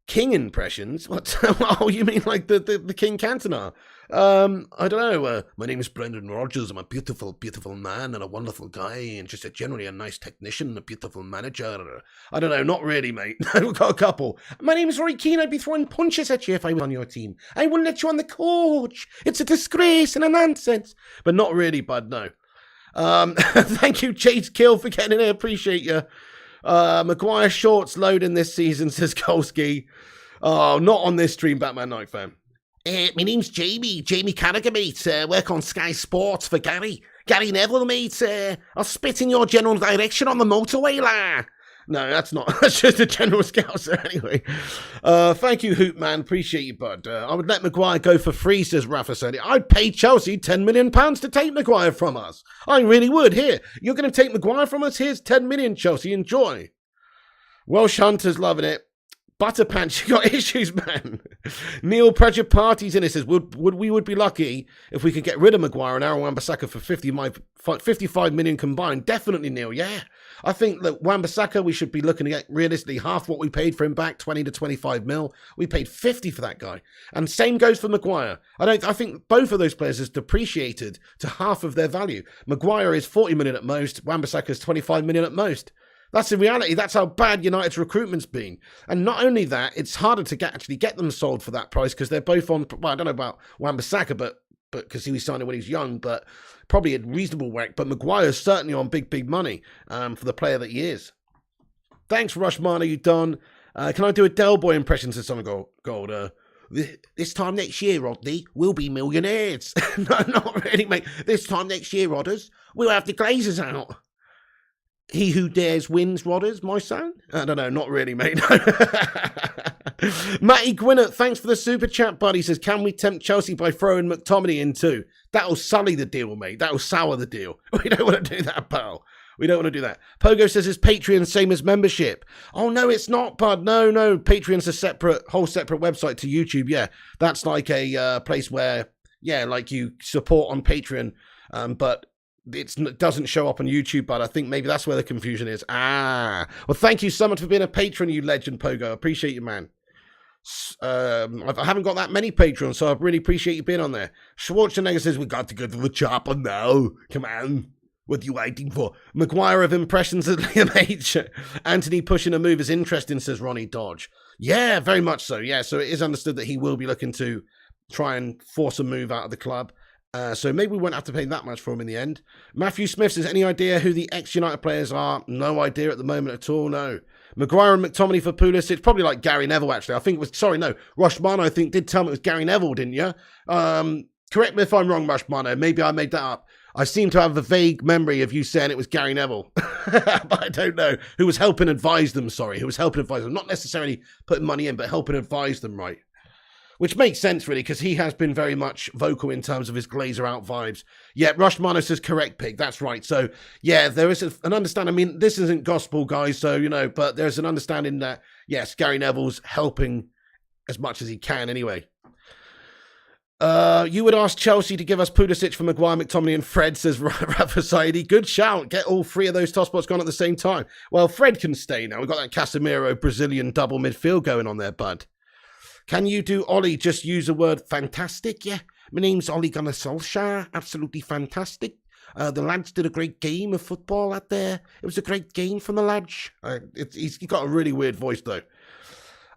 King impressions? What? Oh, you mean like the King Cantona? I don't know. My name is Brendan Rodgers. I'm a beautiful, beautiful man and a wonderful guy and just generally a nice technician, a beautiful manager. I don't know. Not really, mate. I've got a couple. My name is Roy Keane. I'd be throwing punches at you if I was on your team. I wouldn't let you on the coach. It's a disgrace and a nonsense. But not really, bud, no. Thank you, Chase Kill, for getting in here. Appreciate you. Maguire shorts loading this season, says Kolski. Oh, not on this stream, Batman Night Fan. My name's Jamie Carragher, mate. Work on Sky Sports for Gary Neville, mate. I'll spit in your general direction on the motorway, la. No, that's not. That's just a general scouser, anyway. Thank you, Hoot Man. Appreciate you, bud. I would let Maguire go for free, says Rafa Sony. I'd pay Chelsea £10 million to take Maguire from us. I really would. Here, you're going to take Maguire from us? Here's 10 million, Chelsea. Enjoy. Welsh Hunter's loving it. Butterpants, you got issues, man. Neil Pressure Parties in it says, we would be lucky if we could get rid of Maguire and Aaron Wan-Bissaka for 55 million combined. Definitely, Neil, yeah. I think that Wan-Bissaka, we should be looking to get realistically half what we paid for him back, 20 to 25 mil. We paid 50 for that guy. And same goes for Maguire. I think both of those players has depreciated to half of their value. Maguire is 40 million at most. Wan-Bissaka is 25 million at most. That's the reality. That's how bad United's recruitment's been. And not only that, it's harder to actually get them sold for that price because they're both on, well, I don't know about Wan-Bissaka, but because he was signed when he was young, but probably a reasonable whack. But Maguire's certainly on big money for the player that he is. Thanks, Rushmana, you done. Can I do a Del Boy impression? Says someone gold. This time next year, Rodney, we'll be millionaires. No, not really, mate. This time next year, Rodders, we'll have the Glazers out. He who dares wins, Rodders, my son? I don't know, not really, mate. Matty Gwinnett, thanks for the super chat, buddy. He says, can we tempt Chelsea by throwing McTominay in too? That'll sully the deal, mate. That'll sour the deal. We don't want to do that, pal. We don't want to do that. Pogo says, is Patreon same as membership? Oh, no, it's not, bud. No. Patreon's a whole separate website to YouTube, yeah. That's like a place where, yeah, like you support on Patreon, but it doesn't show up on YouTube, but I think maybe that's where the confusion is. Well, thank you so much for being a patron, you legend, Pogo. Appreciate you, man. I haven't got that many patrons, so I really appreciate you being on there. Schwarzenegger says, we got to go to the chopper now. Come on. What are you waiting for? Maguire of impressions at Liam H. Antony pushing a move is interesting, says Ronnie Dodge. Yeah, very much so. Yeah, so it is understood that he will be looking to try and force a move out of the club. So maybe we won't have to pay that much for him in the end. Matthew Smith says, any idea who the ex-United players are? No idea at the moment at all, no. Maguire and McTominay for Pulisic, probably like Gary Neville, actually. I think it was, Rushmano, I think, did tell me it was Gary Neville, didn't you? Correct me if I'm wrong, Rushmano. Maybe I made that up. I seem to have a vague memory of you saying it was Gary Neville. But I don't know. Who was helping advise them, Who was helping advise them. Not necessarily putting money in, but helping advise them, right? Which makes sense, really, because he has been very much vocal in terms of his Glazer out vibes. Yeah, Rushmano says correct pick. That's right. So, yeah, there is an understanding. I mean, this isn't gospel, guys, so, but there's an understanding that, yes, Gary Neville's helping as much as he can anyway. You would ask Chelsea to give us Pulisic for Maguire, McTominay and Fred, says Rafa Saidi. Good shout. Get all three of those tospots gone at the same time. Well, Fred can stay now. We've got that Casemiro Brazilian double midfield going on there, bud. Can you do, Ollie, just use the word fantastic? Yeah. My name's Ollie Gunnar Solskjaer. Absolutely fantastic. The lads did a great game of football out there. It was a great game from the lads. He's got a really weird voice, though.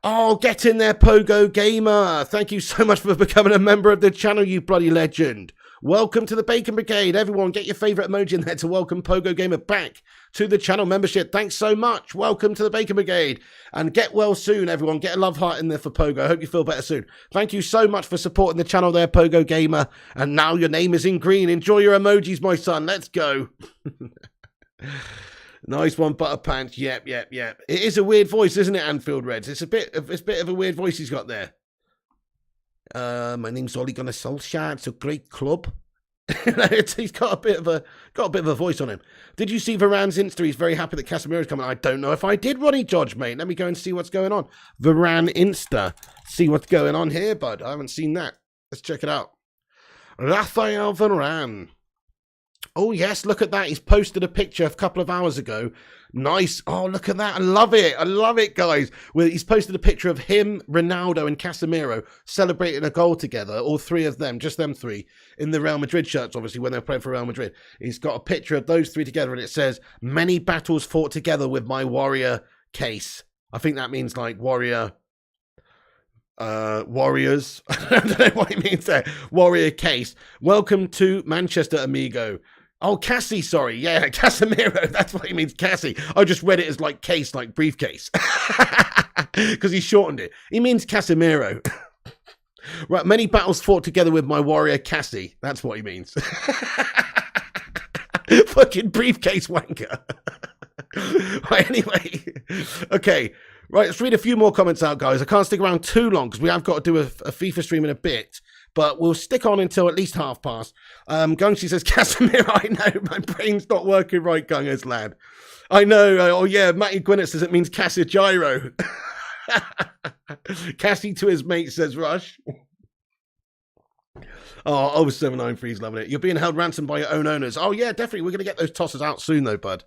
Oh, get in there, Pogo Gamer. Thank you so much for becoming a member of the channel, you bloody legend. Welcome to the Bacon Brigade. Everyone, get your favourite emoji in there to welcome Pogo Gamer back to the channel membership. Thanks so much. Welcome to the Bacon Brigade. And get well soon, everyone. Get a love heart in there for Pogo. I hope you feel better soon. Thank you so much for supporting the channel there, Pogo Gamer. And now your name is in green. Enjoy your emojis, my son. Let's go. Nice one, Butterpants. Yep. It is a weird voice, isn't it, Anfield Reds? It's a bit of a weird voice he's got there. My name's Ole Gunnar Solskjaer. It's a great club. He's got a bit of a voice on him. Did you see Varane's Insta? He's very happy that Casemiro's coming. I don't know if I did, Ronnie Dodge, mate. Let me go and see what's going on. Varane Insta. See what's going on here, bud. I haven't seen that. Let's check it out. Raphael Varane. Oh, yes, look at that. He's posted a picture a couple of hours ago. Nice. Oh, look at that. I love it. I love it, guys. Well, he's posted a picture of him, Ronaldo, and Casemiro celebrating a goal together, all three of them, just them three, in the Real Madrid shirts, obviously, when they're playing for Real Madrid. He's got a picture of those three together, and it says, many battles fought together with my warrior case. I think that means, like, warriors. I don't know what it means there. Warrior case. Welcome to Manchester, amigo. Oh, Cassie, sorry. Yeah, Casemiro. That's what he means, Cassie. I just read it as like case, like briefcase. Because he shortened it. He means Casemiro. Right, many battles fought together with my warrior Cassie. That's what he means. Fucking briefcase wanker. Right, anyway. Okay. Right, let's read a few more comments out, guys. I can't stick around too long because we have got to do a FIFA stream in a bit. But we'll stick on until at least past. Gungshi says, Casemiro, I know, my brain's not working right, Gungers, lad. I know, oh yeah, Matty Gwinnett says it means Cassigiro. Cassie to his mate, says Rush. Oh, 0793's loving it. You're being held ransom by your own owners. Oh yeah, definitely, we're going to get those tosses out soon though, bud.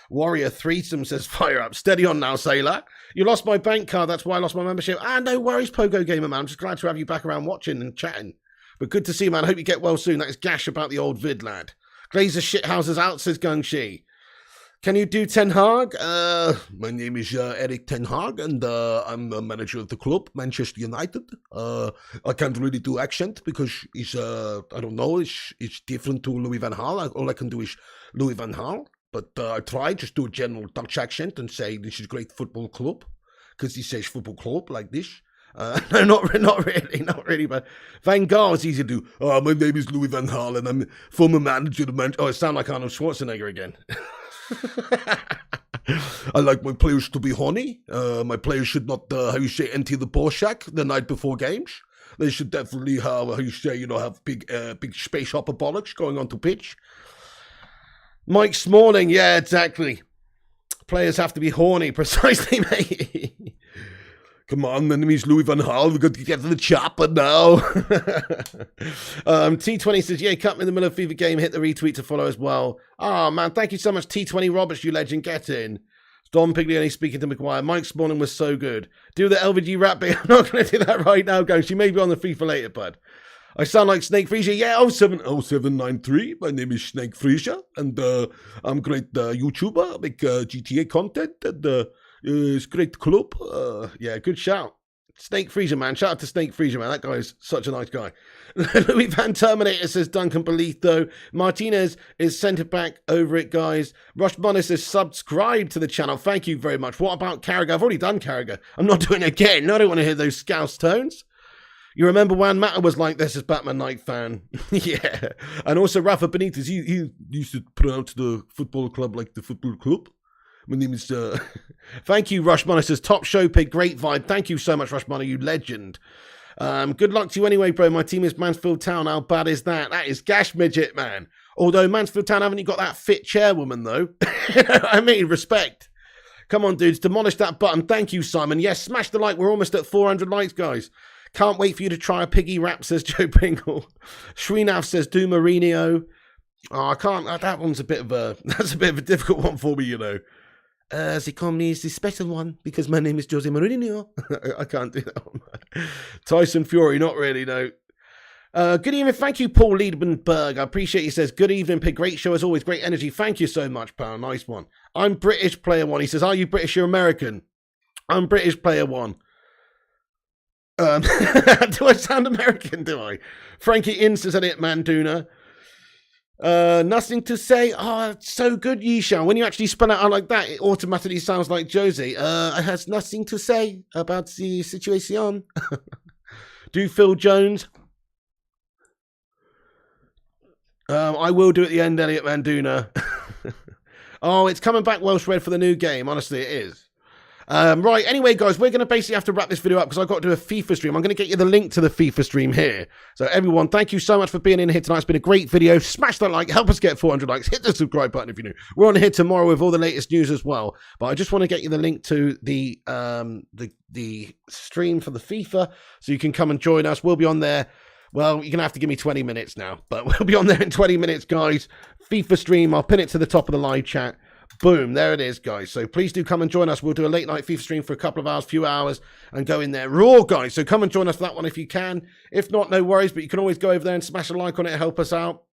Warrior Threesome says, fire up. Steady on now, sailor. You lost my bank card, that's why I lost my membership. No worries, Pogo Gamer, man. I'm just glad to have you back around watching and chatting. But good to see you, man. Hope you get well soon. That is gash about the old vid, lad. Glazer shithouses out, says Gungshi. Can you do Ten Hag? My name is Eric Ten Hag, and I'm the manager of the club, Manchester United. I can't really do accent because it's, I don't know, it's different to Louis van Gaal. All I can do is Louis van Gaal. But I try just do a general Dutch accent and say this is a great football club. Because he says football club like this. No, not really. But Van Gaal is easy to do. My name is Louis van Gaal and I'm former manager of Manchester. Oh, it sounds like Arnold Schwarzenegger again. I like my players to be horny. My players should not, empty the ball shack the night before games. They should definitely have, have big space hopper bollocks going onto pitch. Mike Smalling, yeah, exactly. Players have to be horny, precisely, mate. Come on, the enemy's Louis van Gaal. We've got to get to the chopper now. T20 says, yeah, cut me in the middle of FIFA game. Hit the retweet to follow as well. Oh, man, thank you so much, T20 Roberts, you legend. Get in. Dom Piglioni speaking to Maguire. Mike Smalling was so good. Do the LVG rap bit. I'm not going to do that right now, guys. She may be on the FIFA later, bud. I sound like Snake Freezer. Yeah, 0793. My name is Snake Freezer, and I'm a great YouTuber. I make GTA content, and it's a great club. Yeah, good shout. Snake Freezer, man. Shout out to Snake Freezer, man. That guy is such a nice guy. Louis Van Terminator says Duncan Belito. Martinez is centre back over it, guys. Rush Bunny says subscribe to the channel. Thank you very much. What about Carragher? I've already done Carragher. I'm not doing it again. I don't want to hear those scouse tones. You remember Juan Mata was like this as Batman Knight fan. Yeah. And also Rafa Benitez, he used to pronounce the football club like the football club. My name is... Thank you, Rush Money says, top show pick, great vibe. Thank you so much, Rush Money, you legend. Good luck to you anyway, bro. My team is Mansfield Town. How bad is that? That is gash midget, man. Although Mansfield Town, haven't you got that fit chairwoman, though? I mean, respect. Come on, dudes, demolish that button. Thank you, Simon. Yes, smash the like. We're almost at 400 likes, guys. Can't wait for you to try a piggy rap, says Joe Pringle. Srinath says, do Mourinho. Oh, I can't. That one's a bit of a... That's a bit of a difficult one for me, you know. The comedy is the special one because my name is Jose Mourinho. I can't do that one. Tyson Fury, not really, no. Good evening. Thank you, Paul Liedmanberg. I appreciate you. Says, good evening, Pig. Great show as always. Great energy. Thank you so much, pal. Nice one. I'm British player one. He says, are you British? You're American. I'm British player one. Do I sound American, do I? Frankie In says, Elliot Manduna. Nothing to say. Oh, it's so good, Yishan. When you actually spell it out like that, it automatically sounds like Josie. I has nothing to say about the situation. Do Phil Jones. I will do at the end, Elliot Manduna. Oh, it's coming back Welsh Red for the new game. Honestly, it is. Right, anyway, guys, we're going to basically have to wrap this video up because I've got to do a FIFA stream. I'm going to get you the link to the FIFA stream here. So, everyone, thank you so much for being in here tonight. It's been a great video. Smash that like, help us get 400 likes. Hit the subscribe button if you're new. We're on here tomorrow with all the latest news as well. But I just want to get you the link to the stream for the FIFA so you can come and join us. We'll be on there. Well, you're going to have to give me 20 minutes now, but we'll be on there in 20 minutes, guys. FIFA stream. I'll pin it to the top of the live chat. Boom, there it is, guys. So please do come and join us. We'll do a late night FIFA stream for a couple of hours, few hours, and go in there raw, guys. So come and join us for that one if you can. If not, no worries, but you can always go over there and smash a like on it and help us out,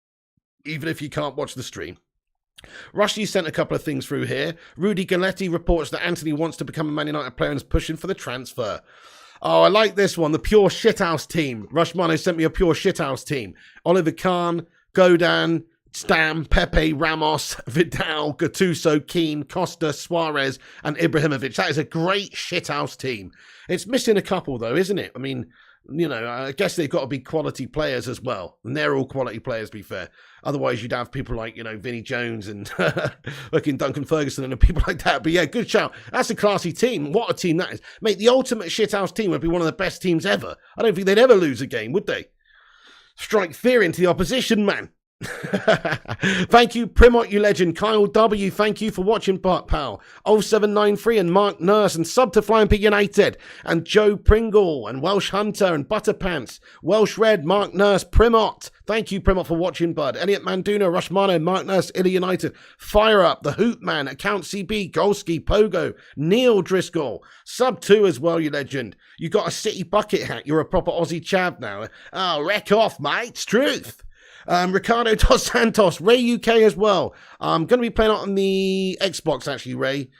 even if you can't watch the stream. Rushy sent a couple of things through here. Rudy Galletti reports that Antony wants to become a Man United player and is pushing for the transfer. Oh, I like this one. The pure shithouse team. Rushmano sent me a pure shithouse team. Oliver Kahn, Godan, Stam, Pepe, Ramos, Vidal, Gattuso, Keane, Costa, Suarez, and Ibrahimovic. That is a great shithouse team. It's missing a couple, though, isn't it? I mean, you know, I guess they've got to be quality players as well. And they're all quality players, to be fair. Otherwise, you'd have people like, you know, Vinnie Jones and looking Duncan Ferguson and people like that. But yeah, good shout. That's a classy team. What a team that is. Mate, the ultimate shithouse team would be one of the best teams ever. I don't think they'd ever lose a game, would they? Strike fear into the opposition, man. Thank you, Primot, you legend. Kyle W, thank you for watching, pal. 0793 and Mark Nurse and sub to Flying Pig United and Joe Pringle and Welsh Hunter and Butterpants, Welsh Red, Mark Nurse, Primot. Thank you, Primot, for watching, bud. Elliot Manduna, Rushmano, Mark Nurse, Illa United, Fire Up, The Hoot Man, Account CB, Golski, Pogo, Neil Driscoll, sub 2 as well, you legend. You got a City bucket hat. You're a proper Aussie chav now. Oh, wreck off, mate. It's truth. Ricardo Dos Santos, Ray UK as well. I'm going to be playing on the Xbox, actually, Ray.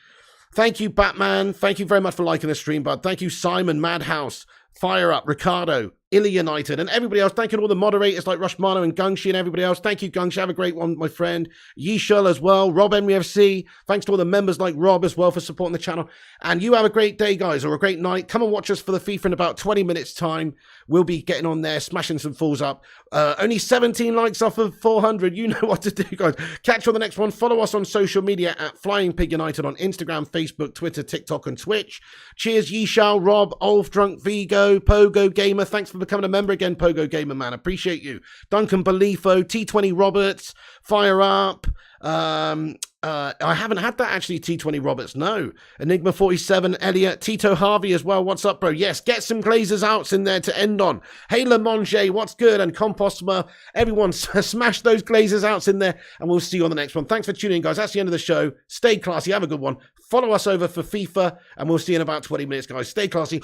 Thank you, Batman. Thank you very much for liking the stream, bud. Thank you, Simon, Madhouse, Fire Up, Ricardo, Illa United, and everybody else. Thank you to all the moderators like Rushmano and Gungshi and everybody else. Thank you, Gungshi. Have a great one, my friend. Yishul as well. Rob MUFC. Thanks to all the members like Rob as well for supporting the channel. And you have a great day, guys, or a great night. Come and watch us for the FIFA in about 20 minutes' time. We'll be getting on there, smashing some fools up. Only 17 likes off of 400. You know what to do, guys. Catch you on the next one. Follow us on social media at Flying Pig United on Instagram, Facebook, Twitter, TikTok, and Twitch. Cheers, Yishal, Rob, Ulf, Drunk, Vigo, Pogo Gamer. Thanks for becoming a member again, Pogo Gamer, man. Appreciate you. Duncan Belifo, T20 Roberts, Fire Up. I haven't had that actually, T20 Roberts, no. Enigma 47, Elliot, Tito Harvey as well. What's up, bro? Yes, get some Glazers outs in there to end on. Hey, Lamonge, what's good? And Compostma, everyone smash those Glazers outs in there, and we'll see you on the next one. Thanks for tuning in, guys. That's the end of the show. Stay classy. Have a good one. Follow us over for FIFA, and we'll see you in about 20 minutes, guys. Stay classy.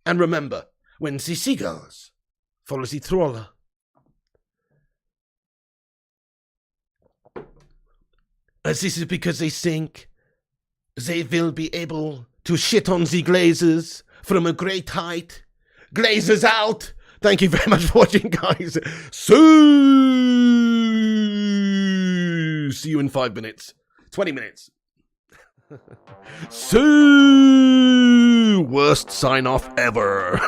And remember, when the seagulls follow the trawler, as this is because they think they will be able to shit on the Glazers from a great height. Glazers out! Thank you very much for watching, guys. See you in 5 minutes. 20 minutes. Worst sign-off ever.